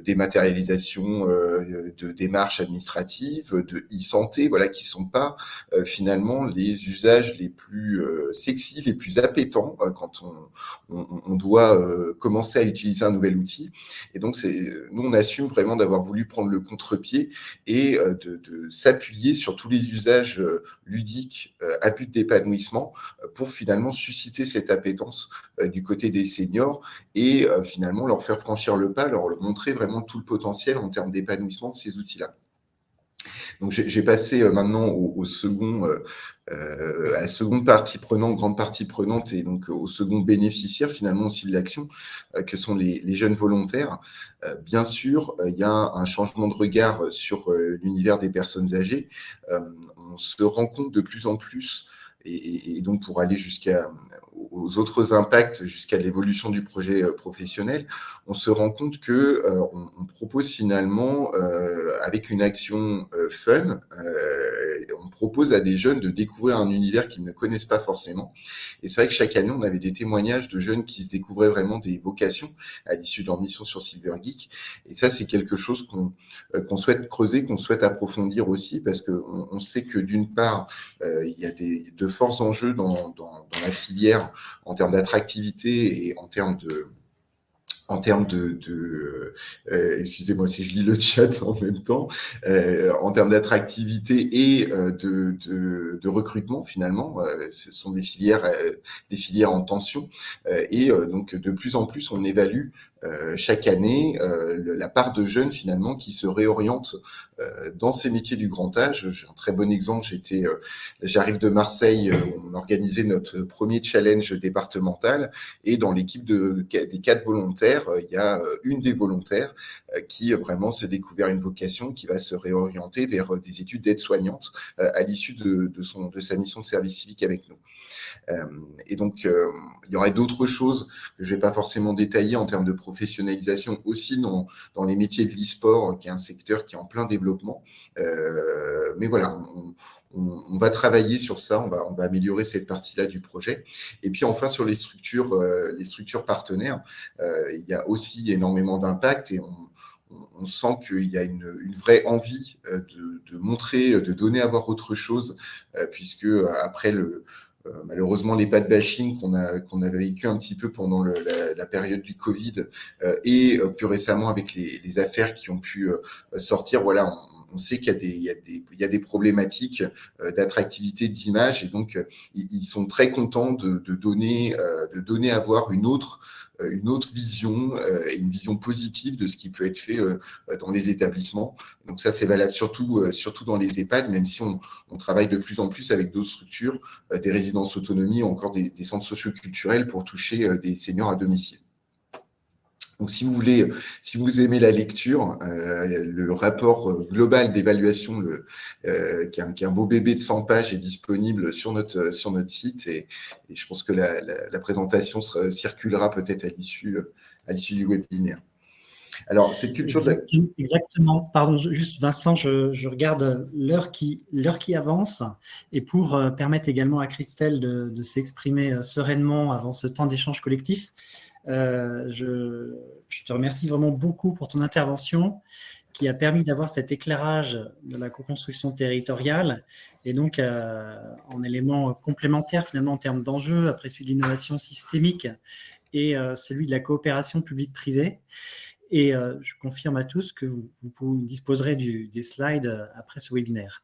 dématérialisation, de démarches administratives, de e-santé, voilà, qui sont pas finalement les usages les plus sexy, les plus appétants quand on doit commencer à utiliser un nouvel outil. Et donc, nous, on assume vraiment d'avoir voulu prendre le contre-pied et de s'appuyer sur tous les usages ludiques à but d'épanouissement pour finalement susciter cette appétence du côté des seniors et finalement leur faire franchir le pas, leur montrer vraiment tout le potentiel en termes d'épanouissement de ces outils-là. Donc, j'ai passé maintenant à la seconde partie prenante, grande partie prenante, et donc au second bénéficiaire finalement aussi de l'action, que sont les jeunes volontaires. Bien sûr, il y a un changement de regard sur l'univers des personnes âgées. On se rend compte de plus en plus et donc pour aller aux autres impacts, jusqu'à l'évolution du projet professionnel, on se rend compte que on propose finalement, avec une action fun, on propose à des jeunes de découvrir un univers qu'ils ne connaissent pas forcément. Et c'est vrai que chaque année, on avait des témoignages de jeunes qui se découvraient vraiment des vocations à l'issue de leur mission sur Silvergeek. Et ça, c'est quelque chose qu'on souhaite creuser, qu'on souhaite approfondir aussi, parce qu'on sait que d'une part, il y a de forts enjeux dans la filière en termes d'attractivité et en termes excusez-moi si je lis le chat en même temps, en termes d'attractivité et de recrutement finalement. Ce sont des filières en tension, et donc de plus en plus on évalue chaque année la part de jeunes finalement qui se réorientent dans ces métiers du grand âge. J'ai un très bon exemple, j'arrive de Marseille, on organisait notre premier challenge départemental, et dans l'équipe des 4 volontaires, il y a une des volontaires qui vraiment s'est découvert une vocation, qui va se réorienter vers des études d'aide-soignante à l'issue de sa mission de service civique avec nous. Et donc, il y aurait d'autres choses que je ne vais pas forcément détailler en termes de professionnalisation aussi dans les métiers de l'e-sport, qui est un secteur qui est en plein développement. Mais voilà, on va travailler sur ça, on va améliorer cette partie-là du projet. Et puis enfin, sur les structures partenaires, il y a aussi énormément d'impact, et on sent qu'il y a une vraie envie de montrer, de donner à voir autre chose, puisque après malheureusement l'EHPAD bashing qu'on a vécu un petit peu pendant la période du Covid, et plus récemment avec les affaires qui ont pu sortir, voilà, on sait qu'il y a des problématiques d'attractivité, d'image, et donc ils sont très contents de donner à voir une autre vision, et une vision positive de ce qui peut être fait dans les établissements. Donc ça, c'est valable surtout dans les EHPAD, même si on travaille de plus en plus avec d'autres structures, des résidences autonomie, ou encore des centres socioculturels, pour toucher des seniors à domicile. Donc, si vous aimez la lecture, le rapport global d'évaluation, qui est un beau bébé de 100 pages, est disponible sur notre site, et je pense que la présentation circulera peut-être à l'issue du webinaire. Alors, cette culture Exactement. Pardon, juste Vincent, je regarde l'heure qui avance, et pour permettre également à Christelle de s'exprimer sereinement avant ce temps d'échange collectif, je te remercie vraiment beaucoup pour ton intervention, qui a permis d'avoir cet éclairage de la co-construction territoriale, et donc en élément complémentaire finalement en termes d'enjeux, après celui de l'innovation systémique et celui de la coopération publique-privée. Et je confirme à tous que vous disposerez des slides après ce webinaire.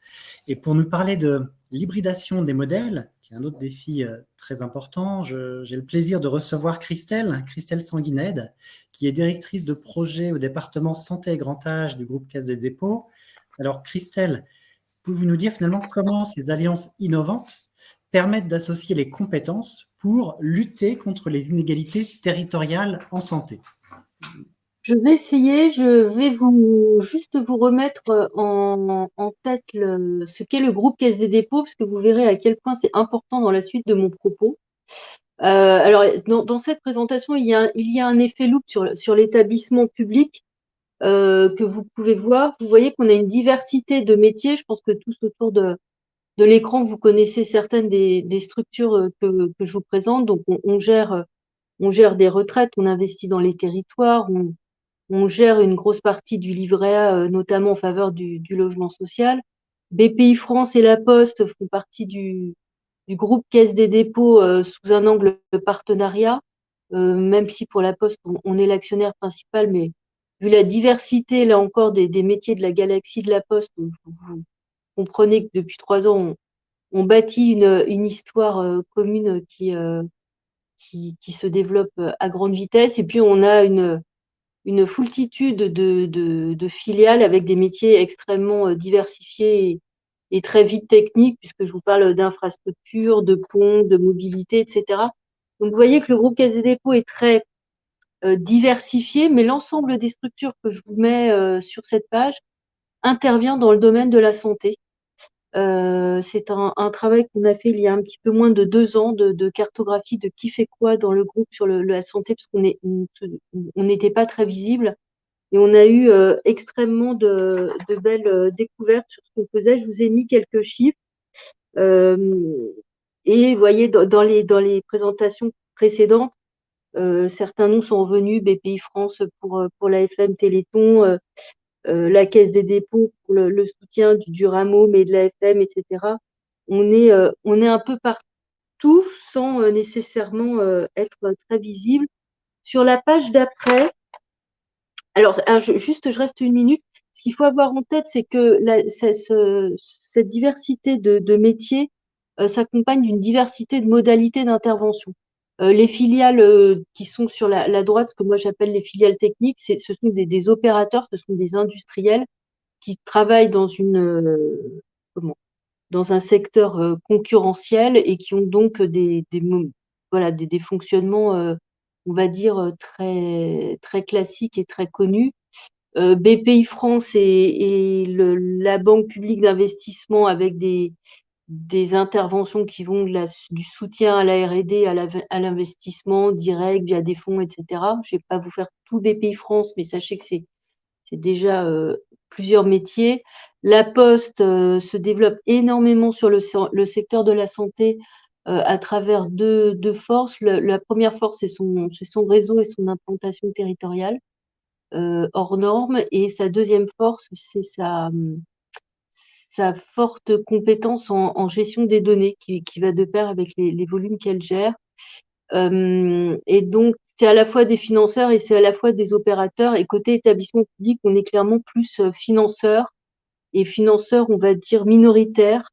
Et pour nous parler de l'hybridation des modèles, qui est un autre défi très important, j'ai le plaisir de recevoir Christelle Sanguinède, qui est directrice de projet au département Santé et Grand Âge du groupe Caisse des Dépôts. Alors Christelle, pouvez-vous nous dire finalement comment ces alliances innovantes permettent d'associer les compétences pour lutter contre les inégalités territoriales en santé? Je vais essayer, je vais juste vous remettre en tête ce qu'est le groupe Caisse des Dépôts, parce que vous verrez à quel point c'est important dans la suite de mon propos. Alors, dans cette présentation, il y a un effet loupe sur l'établissement public que vous pouvez voir. Vous voyez qu'on a une diversité de métiers. Je pense que tous autour de l'écran, vous connaissez certaines des structures que je vous présente. Donc, on gère des retraites, on investit dans les territoires, on gère une grosse partie du livret A, notamment en faveur du logement social. BPI France et La Poste font partie du groupe Caisse des Dépôts sous un angle partenariat, même si pour La Poste, on est l'actionnaire principal, mais vu la diversité, là encore, des métiers de la galaxie de La Poste, vous comprenez que depuis 3 ans, on bâtit une histoire commune qui se développe à grande vitesse. Et puis, on a une foultitude de filiales avec des métiers extrêmement diversifiés et très vite techniques, puisque je vous parle d'infrastructures, de ponts, de mobilité, etc. Donc, vous voyez que le groupe Caisse des Dépôts est très diversifié, mais l'ensemble des structures que je vous mets sur cette page intervient dans le domaine de la santé. C'est un travail qu'on a fait il y a un petit peu moins de 2 ans de cartographie de qui fait quoi dans le groupe sur la santé, parce on n'était pas très visible. Et on a eu extrêmement de belles découvertes sur ce qu'on faisait. Je vous ai mis quelques chiffres. Et vous voyez, dans les présentations précédentes, certains noms sont revenus, BPI France pour l'AFM Téléthon, la Caisse des dépôts pour le soutien du Ramom et de l'AFM, etc. On est un peu partout sans nécessairement être très visible. Sur la page d'après, alors je reste une minute. Ce qu'il faut avoir en tête, c'est que cette diversité de métiers s'accompagne d'une diversité de modalités d'intervention. Les filiales qui sont sur la droite, ce que moi j'appelle les filiales techniques, ce sont des opérateurs, ce sont des industriels qui travaillent dans un secteur concurrentiel et qui ont donc des fonctionnements, on va dire, très, très classiques et très connus. BPI France et la Banque publique d'investissement avec des interventions qui vont du soutien à la R&D, à l'investissement direct via des fonds, etc. Je ne vais pas vous faire tout BPI France, mais sachez que c'est déjà plusieurs métiers. La Poste se développe énormément sur le secteur de la santé à travers deux forces. La première force, c'est son réseau et son implantation territoriale hors norme. Et sa deuxième force, c'est sa forte compétence en gestion des données qui va de pair avec les volumes qu'elle gère. Et donc, c'est à la fois des financeurs et c'est à la fois des opérateurs. Et côté établissement public, on est clairement plus financeur et financeur, on va dire, minoritaire,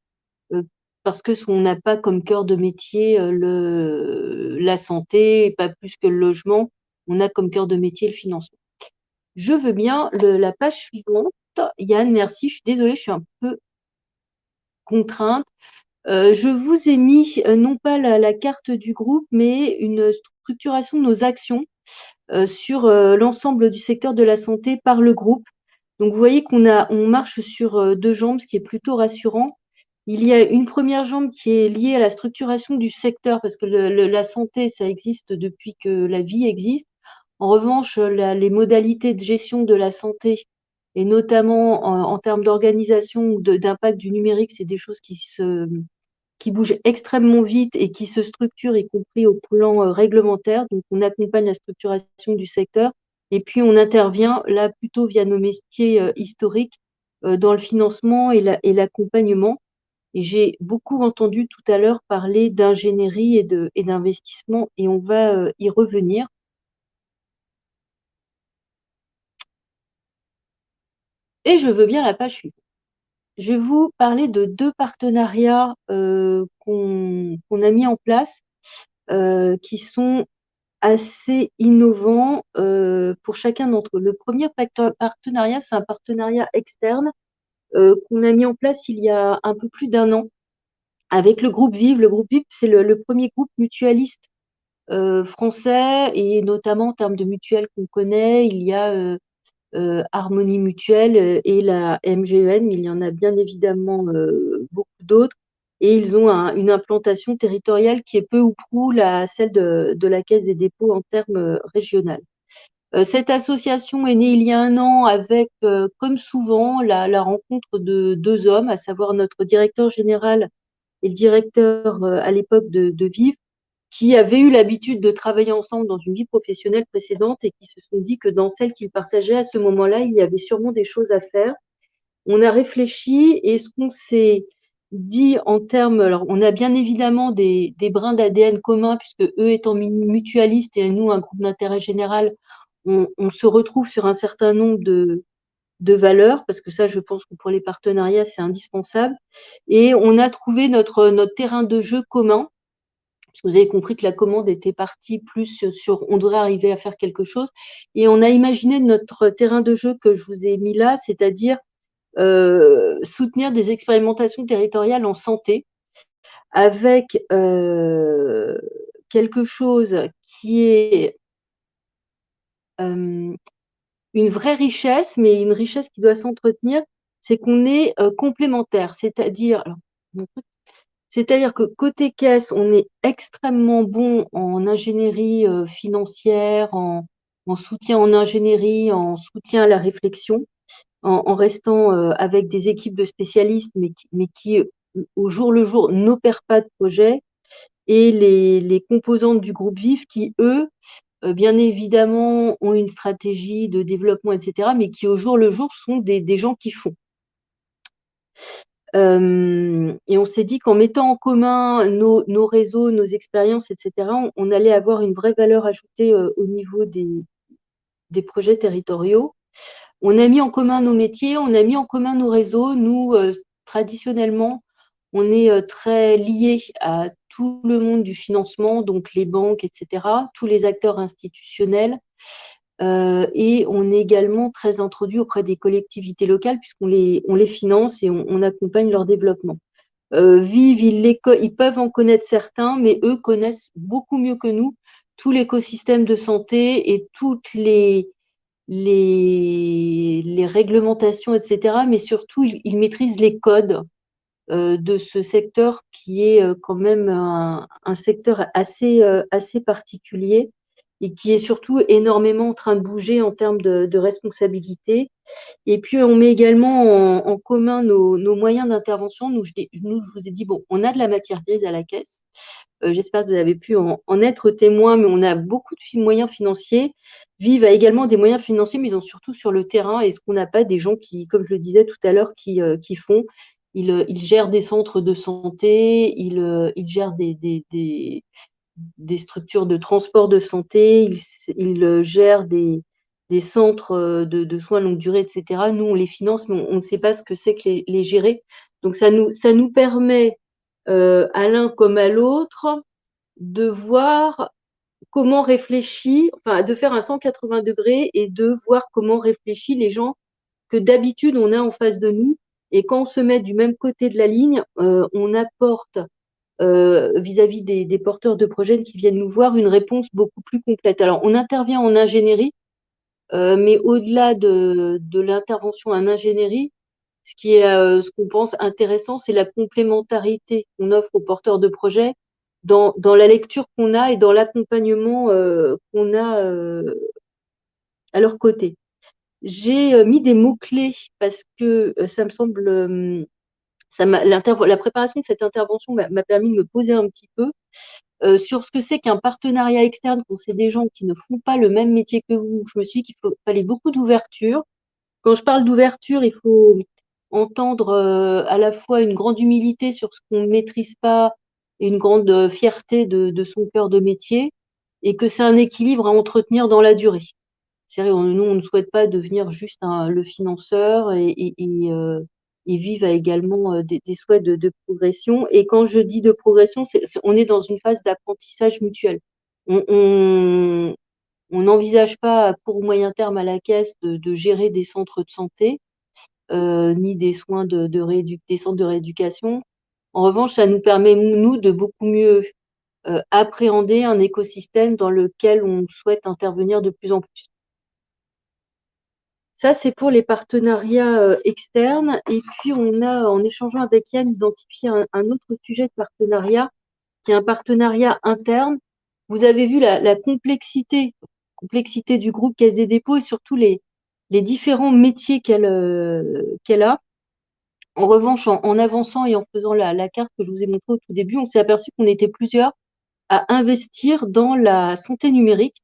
parce que on n'a pas comme cœur de métier la santé, et pas plus que le logement. On a comme cœur de métier le financement. Je veux bien la page suivante. Yann, merci. Je suis désolée, je suis un peu contrainte. Je vous ai mis non pas la carte du groupe, mais une structuration de nos actions sur l'ensemble du secteur de la santé par le groupe. Donc, vous voyez on marche sur 2 jambes, ce qui est plutôt rassurant. Il y a une première jambe qui est liée à la structuration du secteur, parce que la santé, ça existe depuis que la vie existe. En revanche, les modalités de gestion de la santé, et notamment en termes d'organisation ou d'impact du numérique, c'est des choses qui bougent extrêmement vite et qui se structurent, y compris au plan réglementaire. Donc, on accompagne la structuration du secteur et puis on intervient là plutôt via nos métiers historiques dans le financement et l'accompagnement. Et j'ai beaucoup entendu tout à l'heure parler d'ingénierie et d'investissement et on va y revenir. Et je veux bien la page suivante. Je vais vous parler de 2 partenariats qu'on a mis en place qui sont assez innovants pour chacun d'entre eux. Le premier partenariat, c'est un partenariat externe qu'on a mis en place il y a un peu plus d'1 an avec le groupe Vive. Le groupe Vive, c'est le premier groupe mutualiste français et notamment en termes de mutuelles qu'on connaît, il y a Harmonie Mutuelle et la MGEN, mais il y en a bien évidemment beaucoup d'autres. Et ils ont une implantation territoriale qui est peu ou prou celle de la Caisse des dépôts en termes régional. Cette association est née il y a 1 an avec, comme souvent, la rencontre de 2 hommes, à savoir notre directeur général et le directeur à l'époque de Vive, qui avaient eu l'habitude de travailler ensemble dans une vie professionnelle précédente et qui se sont dit que dans celle qu'ils partageaient à ce moment-là, il y avait sûrement des choses à faire. On a réfléchi et ce qu'on s'est dit en termes, alors on a bien évidemment des brins d'ADN communs puisque eux étant mutualistes et nous un groupe d'intérêt général, on se retrouve sur un certain nombre de valeurs, parce que ça, je pense que pour les partenariats, c'est indispensable. Et on a trouvé notre terrain de jeu commun. Parce que vous avez compris que la commande était partie plus sur on devrait arriver à faire quelque chose. Et on a imaginé notre terrain de jeu que je vous ai mis là, c'est-à-dire soutenir des expérimentations territoriales en santé avec quelque chose qui est une vraie richesse, mais une richesse qui doit s'entretenir, c'est qu'on est complémentaires, c'est-à-dire que côté caisse, on est extrêmement bon en ingénierie financière, en soutien en ingénierie, en soutien à la réflexion, en restant avec des équipes de spécialistes, mais qui au jour le jour, n'opèrent pas de projet, et les composantes du groupe VIF qui, eux, bien évidemment, ont une stratégie de développement, etc., mais qui, au jour le jour, sont des gens qui font. Et on s'est dit qu'en mettant en commun nos réseaux, nos expériences, etc., on allait avoir une vraie valeur ajoutée au niveau des projets territoriaux. On a mis en commun nos métiers, on a mis en commun nos réseaux. Nous, traditionnellement, on est très liés à tout le monde du financement, donc les banques, etc., tous les acteurs institutionnels. Et on est également très introduit auprès des collectivités locales puisqu'on les finance et on accompagne leur développement. Vive, ils peuvent en connaître certains, mais eux connaissent beaucoup mieux que nous tout l'écosystème de santé et toutes les réglementations, etc. Mais surtout, ils maîtrisent les codes de ce secteur qui est quand même un secteur assez particulier et qui est surtout énormément en train de bouger en termes de responsabilité. Et puis, on met également en commun nos moyens d'intervention. Nous, je vous ai dit, bon, on a de la matière grise à la caisse. J'espère que vous avez pu en être témoin, mais on a beaucoup de moyens financiers. Vive a également des moyens financiers, mais ils ont surtout sur le terrain. Et ce qu'on n'a pas, des gens qui, comme je le disais tout à l'heure, qui font. Ils gèrent des centres de santé, ils gèrent des structures de transport de santé, ils gèrent des centres de soins longue durée, etc. Nous, on les finance, mais on ne sait pas ce que c'est que les gérer. Donc, ça nous permet, à l'un comme à l'autre, de voir comment réfléchit, enfin, de faire un 180 degrés et de voir comment réfléchissent les gens que d'habitude on a en face de nous. Et quand on se met du même côté de la ligne, on apporte vis-à-vis des porteurs de projets qui viennent nous voir une réponse beaucoup plus complète. Alors, on intervient en ingénierie, mais au-delà de l'intervention en ingénierie, ce qu'on pense intéressant, c'est la complémentarité qu'on offre aux porteurs de projets dans la lecture qu'on a et dans l'accompagnement qu'on a à leur côté. J'ai mis des mots-clés parce que ça me semble, la préparation de cette intervention m'a permis de me poser un petit peu sur ce que c'est qu'un partenariat externe quand c'est des gens qui ne font pas le même métier que vous. Je me suis dit qu'il fallait beaucoup d'ouverture. Quand je parle d'ouverture, il faut entendre à la fois une grande humilité sur ce qu'on ne maîtrise pas et une grande fierté de son cœur de métier, et que c'est un équilibre à entretenir dans la durée. C'est vrai, nous, on ne souhaite pas devenir juste le financeur, et Vive a également des souhaits de progression. Et quand je dis de progression, on est dans une phase d'apprentissage mutuel. On n'envisage pas à court ou moyen terme à la caisse de gérer des centres de santé, ni des soins des centres de rééducation. En revanche, ça nous permet, nous, de beaucoup mieux appréhender un écosystème dans lequel on souhaite intervenir de plus en plus. Ça, c'est pour les partenariats externes. Et puis, on a, en échangeant avec Yann, identifié un autre sujet de partenariat, qui est un partenariat interne. Vous avez vu la complexité du groupe Caisse des dépôts et surtout les différents métiers qu'elle a. En revanche, en avançant et en faisant la carte que je vous ai montrée au tout début, on s'est aperçu qu'on était plusieurs à investir dans la santé numérique,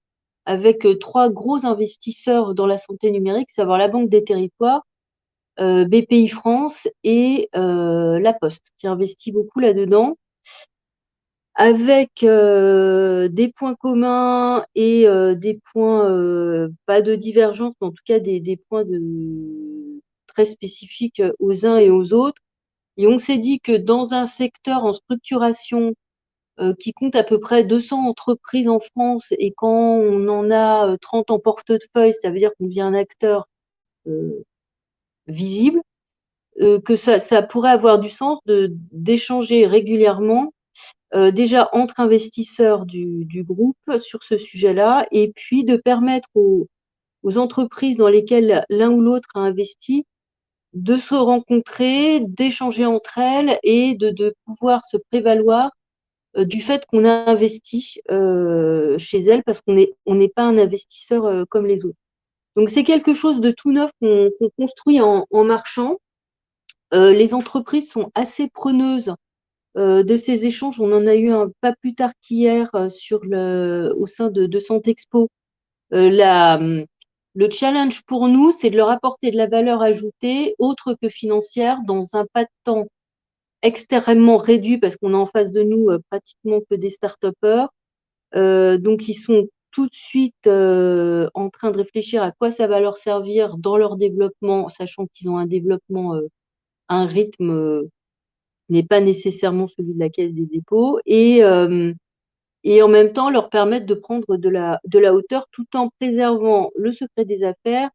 avec 3 gros investisseurs dans la santé numérique, savoir la Banque des Territoires, BPI France et La Poste, qui investit beaucoup là-dedans, avec des points communs et des points, pas de divergence, mais en tout cas des points très spécifiques aux uns et aux autres. Et on s'est dit que dans un secteur en structuration qui compte à peu près 200 entreprises en France, et quand on en a 30 en portefeuille, ça veut dire qu'on devient un acteur visible, que ça pourrait avoir du sens d'échanger régulièrement, déjà entre investisseurs du groupe sur ce sujet-là, et puis de permettre aux entreprises dans lesquelles l'un ou l'autre a investi de se rencontrer, d'échanger entre elles et de pouvoir se prévaloir du fait qu'on a investi chez elles parce qu'on n'est pas un investisseur comme les autres. Donc, c'est quelque chose de tout neuf qu'on construit en marchant. Les entreprises sont assez preneuses de ces échanges. On en a eu un pas plus tard qu'hier au sein de Santexpo. Le challenge pour nous, c'est de leur apporter de la valeur ajoutée autre que financière dans un pas de temps extrêmement réduit parce qu'on a en face de nous pratiquement que des start-upers. Donc, ils sont tout de suite en train de réfléchir à quoi ça va leur servir dans leur développement, sachant qu'ils ont un développement, un rythme n'est pas nécessairement celui de la Caisse des dépôts, et en même temps leur permettre de prendre de la hauteur tout en préservant le secret des affaires,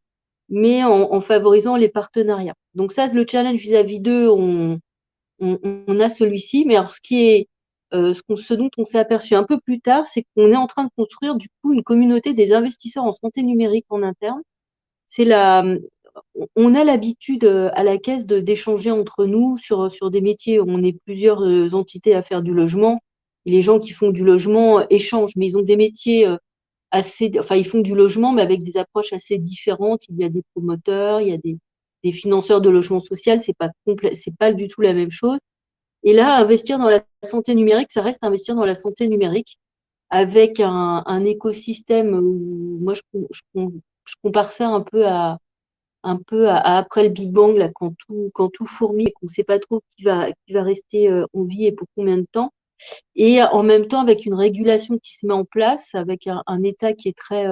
mais en favorisant les partenariats. Donc ça, le challenge vis-à-vis d'eux, on a celui-ci, mais alors ce dont on s'est aperçu un peu plus tard, c'est qu'on est en train de construire du coup une communauté des investisseurs en santé numérique en interne. On a l'habitude à la Caisse d'échanger entre nous sur des métiers. On est plusieurs entités à faire du logement. Et les gens qui font du logement échangent, mais ils ont des métiers ils font du logement, mais avec des approches assez différentes. Il y a des promoteurs, il y a des financeurs de logement social. C'est pas du tout la même chose. Et là, investir dans la santé numérique, ça reste investir dans la santé numérique avec un écosystème où moi je compare ça un peu à après le Big Bang, là, quand tout fourmille et qu'on ne sait pas trop qui va rester en vie et pour combien de temps. Et en même temps, avec une régulation qui se met en place, avec un État qui est très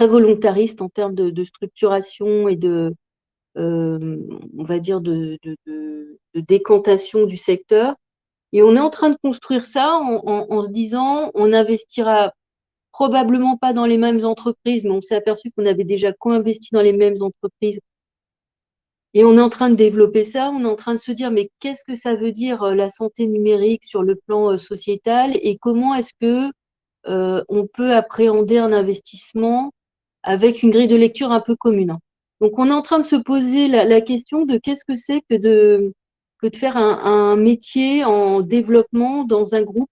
volontariste en termes de structuration et on va dire, de décantation du secteur. Et on est en train de construire ça en se disant, on investira probablement pas dans les mêmes entreprises, mais on s'est aperçu qu'on avait déjà co-investi dans les mêmes entreprises. Et on est en train de développer ça, on est en train de se dire, mais qu'est-ce que ça veut dire la santé numérique sur le plan sociétal et comment est-ce que on peut appréhender un investissement avec une grille de lecture un peu commune. Donc, on est en train de se poser la question de qu'est-ce que c'est que de faire un métier en développement dans un groupe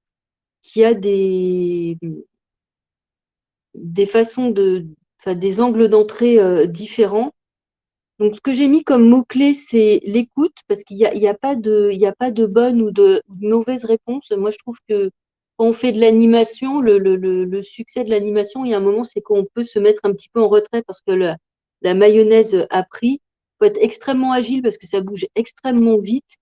qui a des façons des angles d'entrée différents. Donc, ce que j'ai mis comme mot-clé, c'est l'écoute, parce qu'il y a pas de bonne ou de mauvaise réponse. Moi, je trouve que quand on fait de l'animation, le succès de l'animation, il y a un moment, c'est qu'on peut se mettre un petit peu en retrait parce que la mayonnaise a pris. Il faut être extrêmement agile parce que ça bouge extrêmement vite.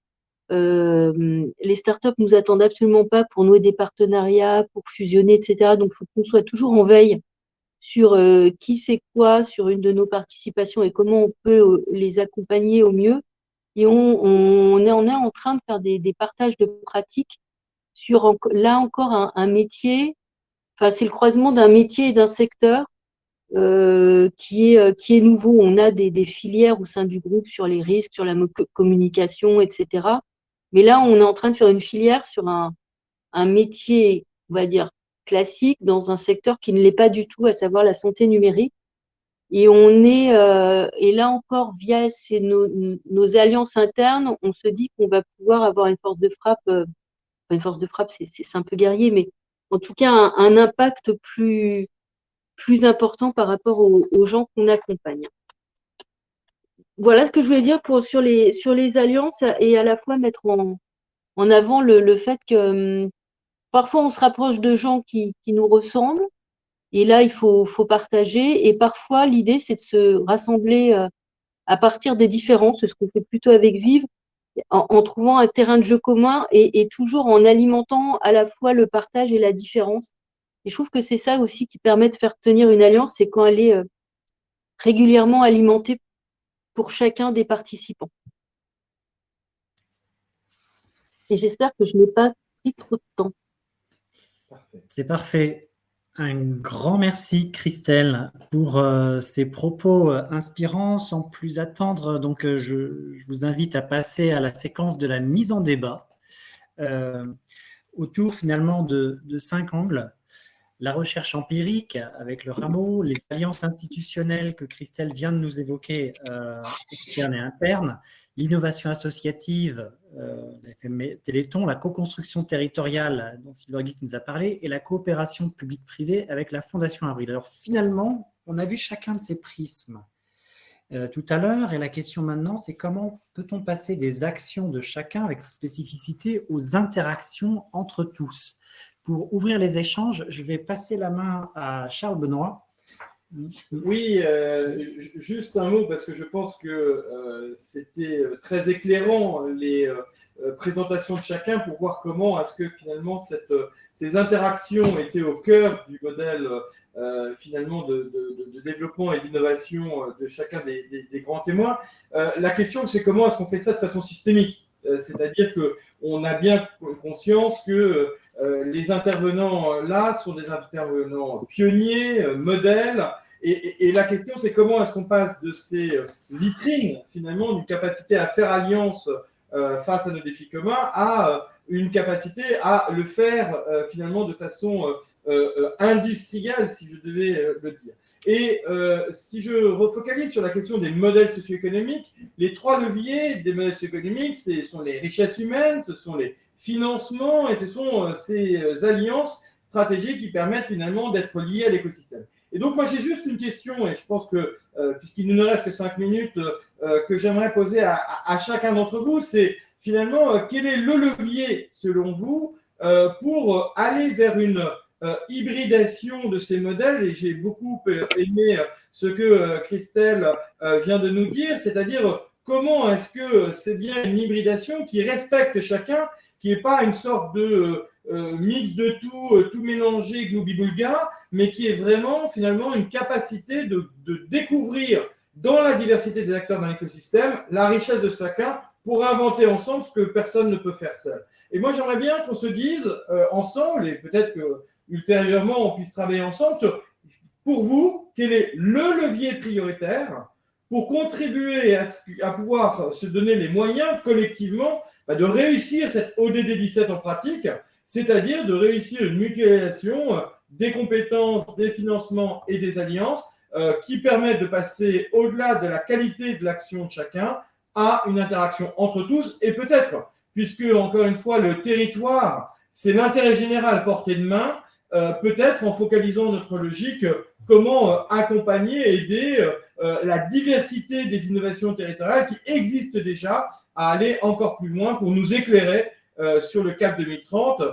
Les startups nous attendent absolument pas pour nouer des partenariats, pour fusionner, etc. Donc, il faut qu'on soit toujours en veille sur qui c'est quoi sur une de nos participations et comment on peut les accompagner au mieux. Et on est en train de faire des partages de pratiques sur, là encore, un métier. Enfin, c'est le croisement d'un métier et d'un secteur qui est nouveau. On a des filières au sein du groupe sur les risques, sur la communication, etc. Mais là, on est en train de faire une filière sur un métier, on va dire, classique dans un secteur qui ne l'est pas du tout, à savoir la santé numérique. Et et là encore, via nos alliances internes, on se dit qu'on va pouvoir avoir une force de frappe. Une force de frappe, c'est un peu guerrier, mais en tout cas un impact plus important par rapport aux gens qu'on accompagne. Voilà ce que je voulais dire sur les alliances et à la fois mettre en avant le fait que parfois on se rapproche de gens qui nous ressemblent et là il faut partager, et parfois l'idée c'est de se rassembler à partir des différences, c'est ce qu'on fait plutôt avec Vive, en trouvant un terrain de jeu commun et toujours en alimentant à la fois le partage et la différence. Et je trouve que c'est ça aussi qui permet de faire tenir une alliance, c'est quand elle est régulièrement alimentée pour chacun des participants. Et j'espère que je n'ai pas pris trop de temps. C'est parfait. Un grand merci, Christelle, pour ces propos inspirants. Sans plus attendre, donc, je vous invite à passer à la séquence de la mise en débat autour finalement de 5 angles. la recherche empirique avec le rameau, les alliances institutionnelles que Christelle vient de nous évoquer, externes et internes, l'innovation associative, l'FM Téléthon, la co-construction territoriale dont Sylvie Geek nous a parlé, et la coopération publique-privée avec la Fondation Avril. Alors finalement, on a vu chacun de ces prismes tout à l'heure, et la question maintenant, c'est comment peut-on passer des actions de chacun avec ses spécificités aux interactions entre tous. Pour ouvrir les échanges, je vais passer la main à Charles Benoît. Oui, juste un mot, parce que je pense que c'était très éclairant les présentations de chacun pour voir comment est-ce que finalement ces interactions étaient au cœur du modèle finalement de développement et d'innovation de chacun des grands témoins. La question, c'est comment est-ce qu'on fait ça de façon systémique, c'est-à-dire qu'on a bien conscience que les intervenants là sont des intervenants pionniers, modèles, et la question, c'est comment est-ce qu'on passe de ces vitrines, finalement, d'une capacité à faire alliance face à nos défis communs, à une capacité à le faire finalement de façon industrielle, si je devais le dire. Et si je refocalise sur la question des modèles socio-économiques, les trois leviers des modèles socio-économiques, ce sont les richesses humaines, ce sont les financements et ce sont ces alliances stratégiques qui permettent finalement d'être liées à l'écosystème. Et donc, moi, j'ai juste une question, et je pense que, puisqu'il ne nous reste que 5 minutes, que j'aimerais poser à chacun d'entre vous, c'est finalement, quel est le levier, selon vous, pour aller vers une hybridation de ces modèles? Et j'ai beaucoup aimé ce que Christelle vient de nous dire, c'est-à-dire comment est-ce que c'est bien une hybridation qui respecte chacun, qui n'est pas une sorte de mix de tout mélangé, gloubi-boulga, mais qui est vraiment finalement une capacité de découvrir dans la diversité des acteurs d'un écosystème la richesse de chacun pour inventer ensemble ce que personne ne peut faire seul. Et moi, j'aimerais bien qu'on se dise ensemble, et peut-être qu'ultérieurement, on puisse travailler ensemble sur, pour vous, quel est le levier prioritaire pour contribuer à pouvoir se donner les moyens collectivement de réussir cette ODD 17 en pratique, c'est-à-dire de réussir une mutualisation des compétences, des financements et des alliances qui permettent de passer au-delà de la qualité de l'action de chacun à une interaction entre tous et peut-être, puisque encore une fois le territoire, c'est l'intérêt général à portée de main, peut-être en focalisant notre logique, comment accompagner et aider la diversité des innovations territoriales qui existent déjà à aller encore plus loin pour nous éclairer sur le CAP 2030.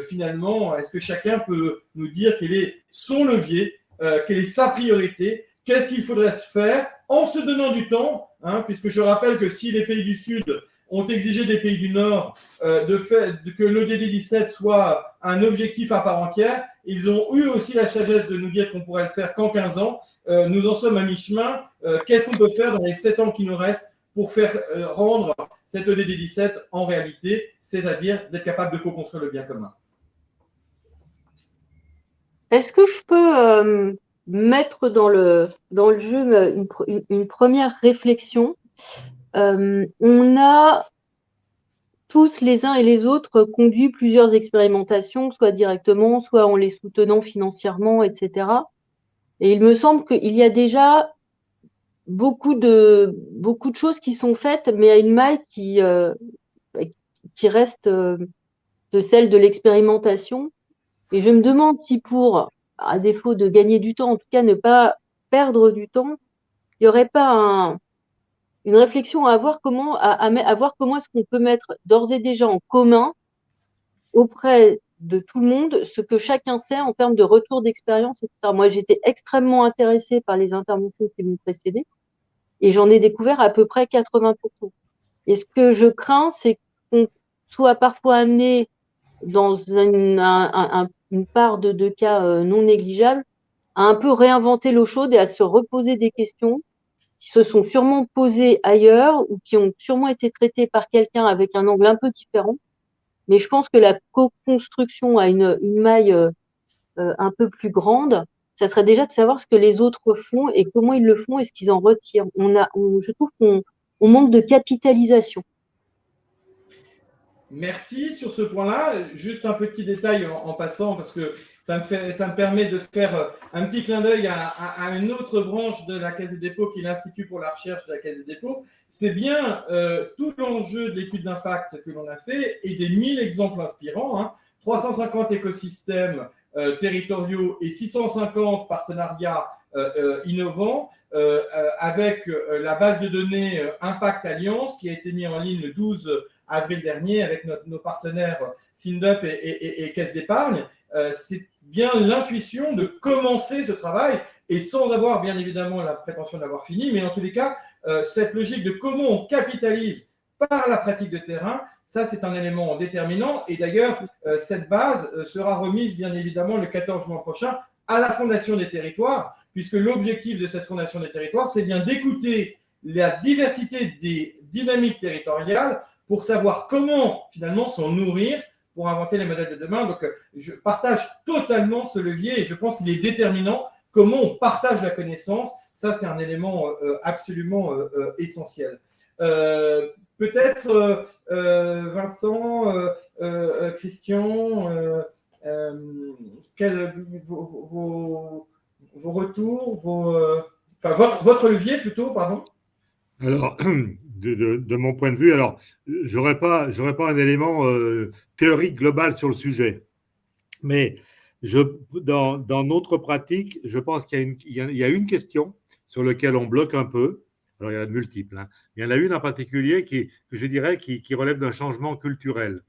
Finalement, est-ce que chacun peut nous dire quel est son levier, quelle est sa priorité, qu'est-ce qu'il faudrait faire en se donnant du temps, puisque je rappelle que si les pays du Sud ont exigé des pays du Nord que l'ODD 17 soit un objectif à part entière, ils ont eu aussi la sagesse de nous dire qu'on pourrait le faire qu'en 15 ans. Nous en sommes à mi-chemin. Qu'est-ce qu'on peut faire dans les 7 ans qui nous restent pour faire rendre cette ODD 17 en réalité, c'est-à-dire d'être capable de co-construire le bien commun? Est-ce que je peux mettre dans le jeu une première réflexion? On a tous les uns et les autres conduit plusieurs expérimentations, soit directement, soit en les soutenant financièrement, etc. Et il me semble qu'il y a déjà beaucoup de choses qui sont faites, mais à une maille qui reste de celle de l'expérimentation. Et je me demande si pour, à défaut de gagner du temps, en tout cas ne pas perdre du temps, il n'y aurait pas une réflexion à voir comment est-ce qu'on peut mettre d'ores et déjà en commun auprès de tout le monde ce que chacun sait en termes de retour d'expérience, etc. Moi, j'étais extrêmement intéressée par les interventions qui m'ont précédé et j'en ai découvert à peu près 80%. Et ce que je crains, c'est qu'on soit parfois amené dans une part de cas non négligeable à un peu réinventer l'eau chaude et à se reposer des questions qui se sont sûrement posées ailleurs ou qui ont sûrement été traitées par quelqu'un avec un angle un peu différent. Mais je pense que la co-construction à une maille un peu plus grande, ça serait déjà de savoir ce que les autres font et comment ils le font et ce qu'ils en retirent. Je trouve qu'on manque de capitalisation. Merci sur ce point-là. Juste un petit détail en passant, parce qu'il Ça me permet de faire un petit clin d'œil à une autre branche de la Caisse des dépôts, qui est l'Institut pour la recherche de la Caisse des dépôts. C'est bien tout l'enjeu de l'étude d'impact que l'on a fait et des 1000 exemples inspirants, hein, 350 écosystèmes territoriaux et 650 partenariats innovants, avec la base de données Impact Alliance qui a été mise en ligne le 12 avril dernier avec nos partenaires Sindup et Caisse d'épargne. C'est bien l'intuition de commencer ce travail, et sans avoir bien évidemment la prétention d'avoir fini, mais en tous les cas, cette logique de comment on capitalise par la pratique de terrain, ça c'est un élément déterminant. Et d'ailleurs, cette base sera remise bien évidemment le 14 juin prochain à la Fondation des territoires, puisque l'objectif de cette Fondation des territoires, c'est bien d'écouter la diversité des dynamiques territoriales pour savoir comment finalement s'en nourrir pour inventer les modèles de demain. Donc, je partage totalement ce levier et je pense qu'il est déterminant. Comment on partage la connaissance, ça, c'est un élément absolument essentiel. Peut-être, Vincent, Christian, vos retours, votre levier plutôt, pardon. Alors, de mon point de vue, alors, j'aurais pas un élément théorique global sur le sujet, mais dans notre pratique, je pense qu'il y a une question sur laquelle on bloque un peu. Alors, il y en a de multiples, hein. Il y en a une en particulier que je dirais qui relève d'un changement culturel.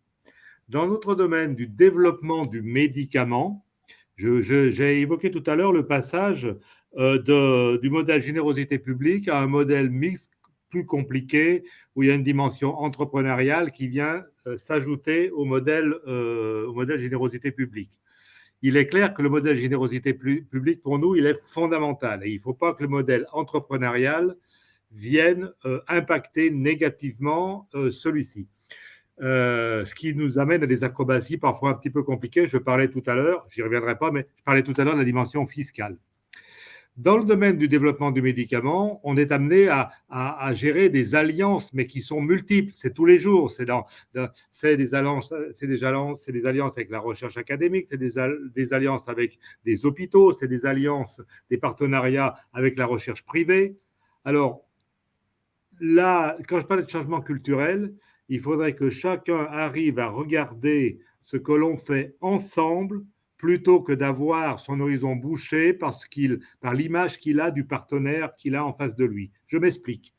Dans notre domaine du développement du médicament, j'ai évoqué tout à l'heure le passage du modèle générosité publique à un modèle mixte plus compliqué, où il y a une dimension entrepreneuriale qui vient s'ajouter au modèle générosité publique. Il est clair que le modèle générosité publique, pour nous, il est fondamental. Et il ne faut pas que le modèle entrepreneurial vienne impacter négativement celui-ci. Ce qui nous amène à des acrobaties parfois un petit peu compliquées. Je parlais tout à l'heure, j'y reviendrai pas, mais je parlais tout à l'heure de la dimension fiscale. Dans le domaine du développement du médicament, on est amené à gérer des alliances, mais qui sont multiples. C'est tous les jours. C'est des alliances avec la recherche académique, c'est des alliances avec des hôpitaux, c'est des alliances, des partenariats avec la recherche privée. Alors, là, quand je parle de changement culturel, il faudrait que chacun arrive à regarder ce que l'on fait ensemble, plutôt que d'avoir son horizon bouché par l'image qu'il a du partenaire qu'il a en face de lui. Je m'explique.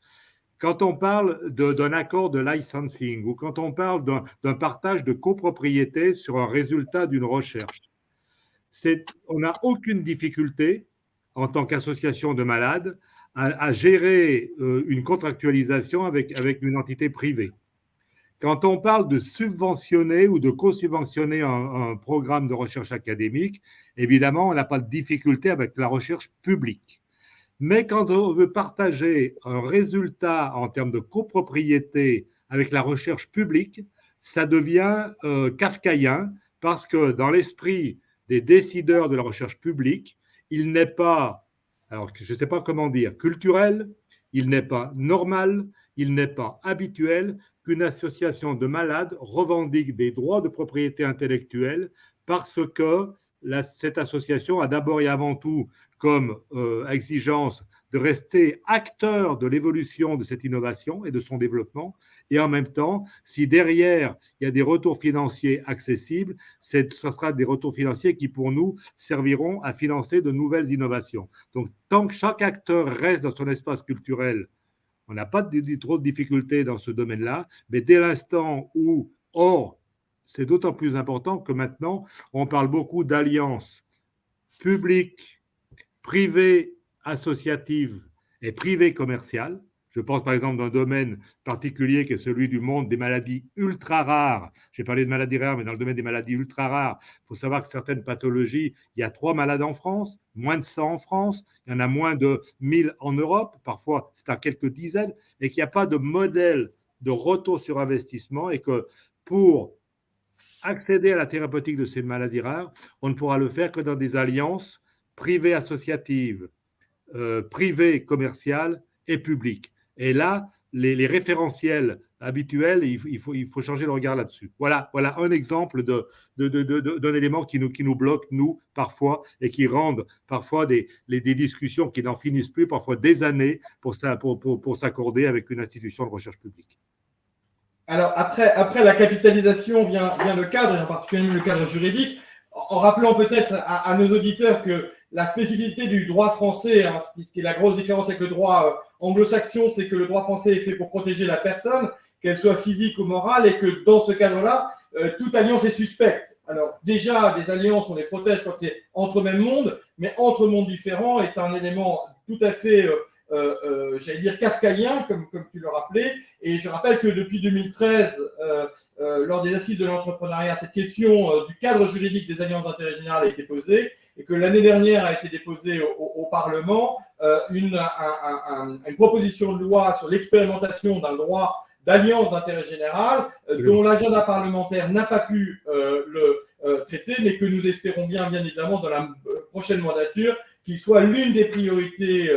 Quand on parle d'un accord de licensing ou quand on parle d'un partage de copropriété sur un résultat d'une recherche, on n'a aucune difficulté en tant qu'association de malades à gérer une contractualisation avec une entité privée. Quand on parle de subventionner ou de co-subventionner un programme de recherche académique, évidemment, on n'a pas de difficulté avec la recherche publique. Mais quand on veut partager un résultat en termes de copropriété avec la recherche publique, ça devient kafkaïen, parce que dans l'esprit des décideurs de la recherche publique, il n'est pas, alors je ne sais pas comment dire, culturel, il n'est pas normal, il n'est pas habituel qu'une association de malades revendique des droits de propriété intellectuelle parce que cette association a d'abord et avant tout comme exigence de rester acteur de l'évolution de cette innovation et de son développement. Et en même temps, si derrière, il y a des retours financiers accessibles, ce sera des retours financiers qui, pour nous, serviront à financer de nouvelles innovations. Donc, tant que chaque acteur reste dans son espace culturel, on n'a pas trop de difficultés dans ce domaine-là, mais dès l'instant où, c'est d'autant plus important que maintenant, on parle beaucoup d'alliances publiques, privées, associatives et privées commerciales. Je pense par exemple d'un domaine particulier qui est celui du monde des maladies ultra rares. J'ai parlé de maladies rares, mais dans le domaine des maladies ultra rares, il faut savoir que certaines pathologies, il y a 3 malades en France, moins de 100 en France, il y en a moins de 1000 en Europe, parfois c'est à quelques dizaines, et qu'il n'y a pas de modèle de retour sur investissement et que pour accéder à la thérapeutique de ces maladies rares, on ne pourra le faire que dans des alliances privées associatives, privées commerciales et publiques. Et là, les référentiels habituel, et il faut changer le regard là-dessus. Voilà un exemple d'un élément qui nous bloque, nous, parfois, et qui rendent parfois des discussions qui n'en finissent plus, parfois des années, pour s'accorder avec une institution de recherche publique. Alors, après la capitalisation vient le cadre, et en particulier le cadre juridique, en rappelant peut-être à nos auditeurs que la spécificité du droit français, hein, ce qui est la grosse différence avec le droit anglo-saxon, c'est que le droit français est fait pour protéger la personne, qu'elle soit physique ou morale, et que dans ce cadre-là, toute alliance est suspecte. Alors déjà, des alliances, on les protège quand c'est entre mêmes mondes, mais entre mondes différents est un élément tout à fait, j'allais dire, kafkaïen, comme tu le rappelais. Et je rappelle que depuis 2013, lors des assises de l'entrepreneuriat, cette question du cadre juridique des alliances d'intérêt général a été posée, et que l'année dernière a été déposée au Parlement une proposition de loi sur l'expérimentation d'un droit d'alliance d'intérêt général, dont l'agenda parlementaire n'a pas pu le traiter, mais que nous espérons bien évidemment, dans la prochaine mandature, qu'il soit l'une des priorités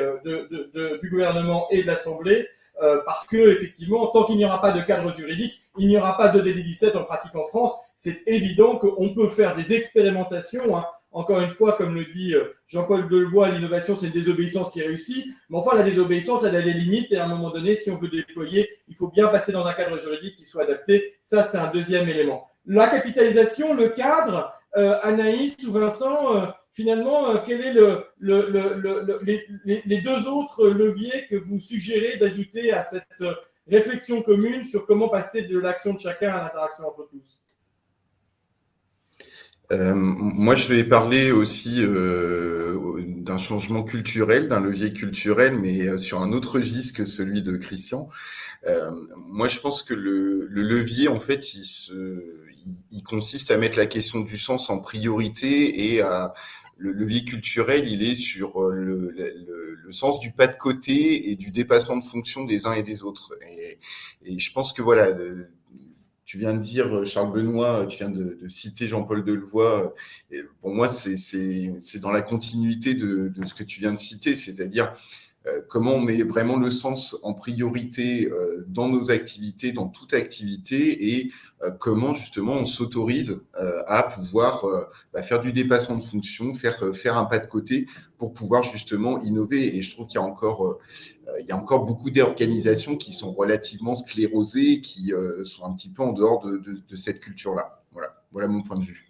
du gouvernement et de l'Assemblée, parce que effectivement, tant qu'il n'y aura pas de cadre juridique, il n'y aura pas de DD17 en pratique en France. C'est évident qu'on peut faire des expérimentations, hein. Encore une fois, comme le dit Jean-Paul Delevoye, l'innovation, c'est une désobéissance qui réussit. Mais enfin, la désobéissance, elle a des limites. Et à un moment donné, si on veut déployer, il faut bien passer dans un cadre juridique qui soit adapté. Ça, c'est un deuxième élément. La capitalisation, le cadre, Anaïs ou Vincent, finalement, quel est les deux autres leviers que vous suggérez d'ajouter à cette réflexion commune sur comment passer de l'action de chacun à l'interaction entre tous? Moi, je vais parler aussi d'un changement culturel, d'un levier culturel, mais sur un autre registre que celui de Christian. Moi, je pense que le levier, en fait, il consiste à mettre la question du sens en priorité, et le levier culturel, il est sur le sens du pas de côté et du dépassement de fonction des uns et des autres. Et je pense que voilà. Tu viens de dire, Charles Benoît, tu viens de citer Jean-Paul Delevoye. Pour moi, c'est dans la continuité de ce que tu viens de citer, c'est-à-dire comment on met vraiment le sens en priorité dans nos activités, dans toute activité, et comment justement on s'autorise à pouvoir faire du dépassement de fonction, faire un pas de côté pour pouvoir justement innover. Et je trouve qu'il y a encore beaucoup d'organisations qui sont relativement sclérosées, qui sont un petit peu en dehors de cette culture-là. Voilà mon point de vue.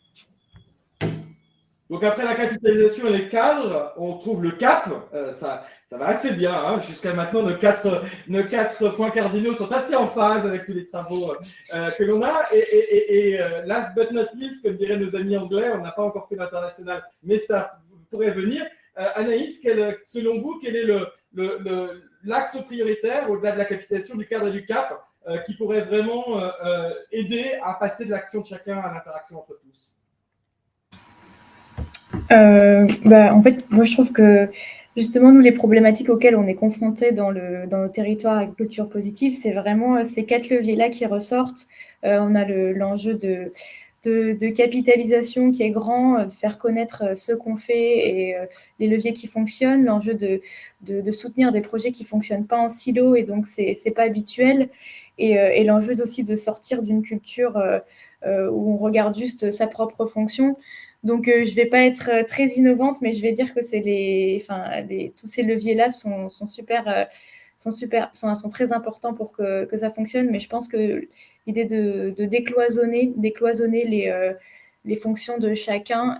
Donc après la capitalisation et les cadres, on trouve le cap. Ça va assez bien, hein. Jusqu'à maintenant, nos quatre points cardinaux sont assez en phase avec tous les travaux que l'on a. Et last but not least, comme diraient nos amis anglais, on n'a pas encore fait l'international, mais ça pourrait venir. Anaïs, selon vous, quel est l'axe prioritaire, au-delà de la capitalisation, du cadre et du cap, qui pourrait vraiment aider à passer de l'action de chacun à l'interaction entre tous? En fait, moi je trouve que justement, nous, les problématiques auxquelles on est confrontés dans nos territoires avec culture positive, c'est vraiment ces 4 leviers-là qui ressortent. On a l'enjeu de capitalisation qui est grand, de faire connaître ce qu'on fait et les leviers qui fonctionnent, l'enjeu de soutenir des projets qui ne fonctionnent pas en silo, et donc c'est pas habituel, et l'enjeu aussi de sortir d'une culture où on regarde juste sa propre fonction. Donc, je ne vais pas être très innovante, mais je vais dire que tous ces leviers-là sont très importants pour que ça fonctionne. Mais je pense que l'idée de décloisonner les fonctions de chacun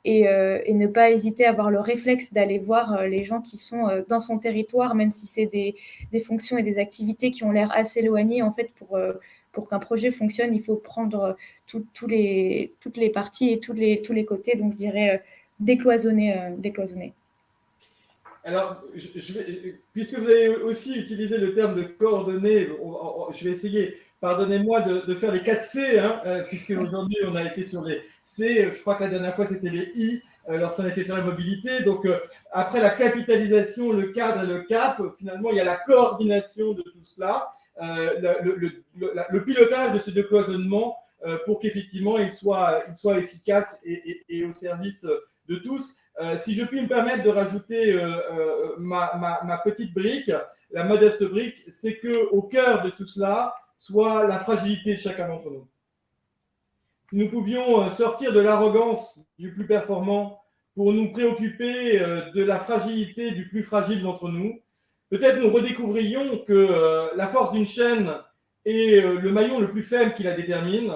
et ne pas hésiter à avoir le réflexe d'aller voir les gens qui sont dans son territoire, même si c'est des fonctions et des activités qui ont l'air assez éloignées, en fait, pour qu'un projet fonctionne, il faut prendre toutes les parties et tous les côtés. Donc, je dirais décloisonner. Alors, puisque vous avez aussi utilisé le terme de coordonner, je vais essayer, pardonnez-moi, de faire les 4 C, hein, puisque aujourd'hui, on a été sur les C. Je crois que la dernière fois, c'était les I, lorsqu'on était sur la mobilité. Donc, après la capitalisation, le cadre et le cap, finalement, il y a la coordination de tout cela. Le pilotage de ce décloisonnement pour qu'effectivement il soit efficace et au service de tous. Si je puis me permettre de rajouter ma petite brique, la modeste brique, c'est qu'au cœur de tout cela soit la fragilité de chacun d'entre nous. Si nous pouvions sortir de l'arrogance du plus performant pour nous préoccuper de la fragilité du plus fragile d'entre nous, peut-être nous redécouvrions que la force d'une chaîne est le maillon le plus faible qui la détermine,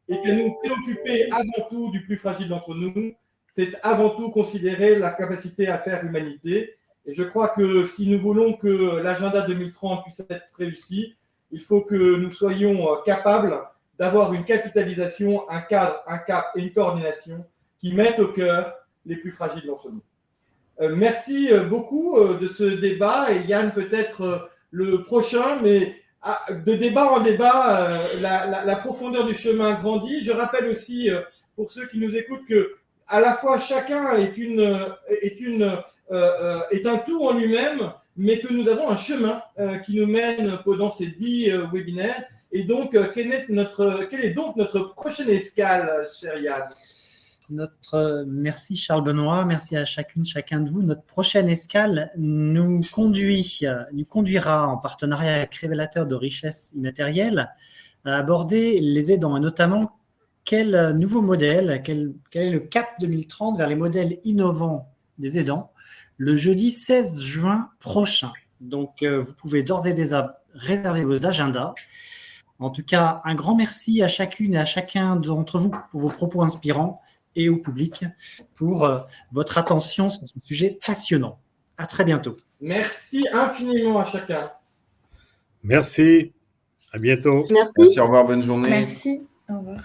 et que nous préoccuper avant tout du plus fragile d'entre nous, c'est avant tout considérer la capacité à faire humanité. Et je crois que si nous voulons que l'agenda 2030 puisse être réussi, il faut que nous soyons capables d'avoir une capitalisation, un cadre, un cap et une coordination qui mettent au cœur les plus fragiles d'entre nous. Merci beaucoup de ce débat. Et Yann, peut-être le prochain, mais de débat en débat, la profondeur du chemin grandit. Je rappelle aussi, pour ceux qui nous écoutent, que à la fois chacun est un tout en lui-même, mais que nous avons un chemin qui nous mène pendant ces 10 webinaires. Et donc, quelle est donc notre prochaine escale, cher Yann ? Merci Charles Benoît, merci à chacun de vous. Notre prochaine escale nous conduira en partenariat avec Révélateur de richesses immatérielles à aborder les aidants, et notamment quel nouveau modèle, quel est le cap 2030 vers les modèles innovants des aidants, le jeudi 16 juin prochain. Donc, vous pouvez d'ores et déjà réserver vos agendas. En tout cas, un grand merci à chacune et à chacun d'entre vous pour vos propos inspirants et au public pour votre attention sur ce sujet passionnant. À très bientôt. Merci infiniment à chacun. Merci. À bientôt. Merci. Merci, au revoir, bonne journée. Merci. Au revoir.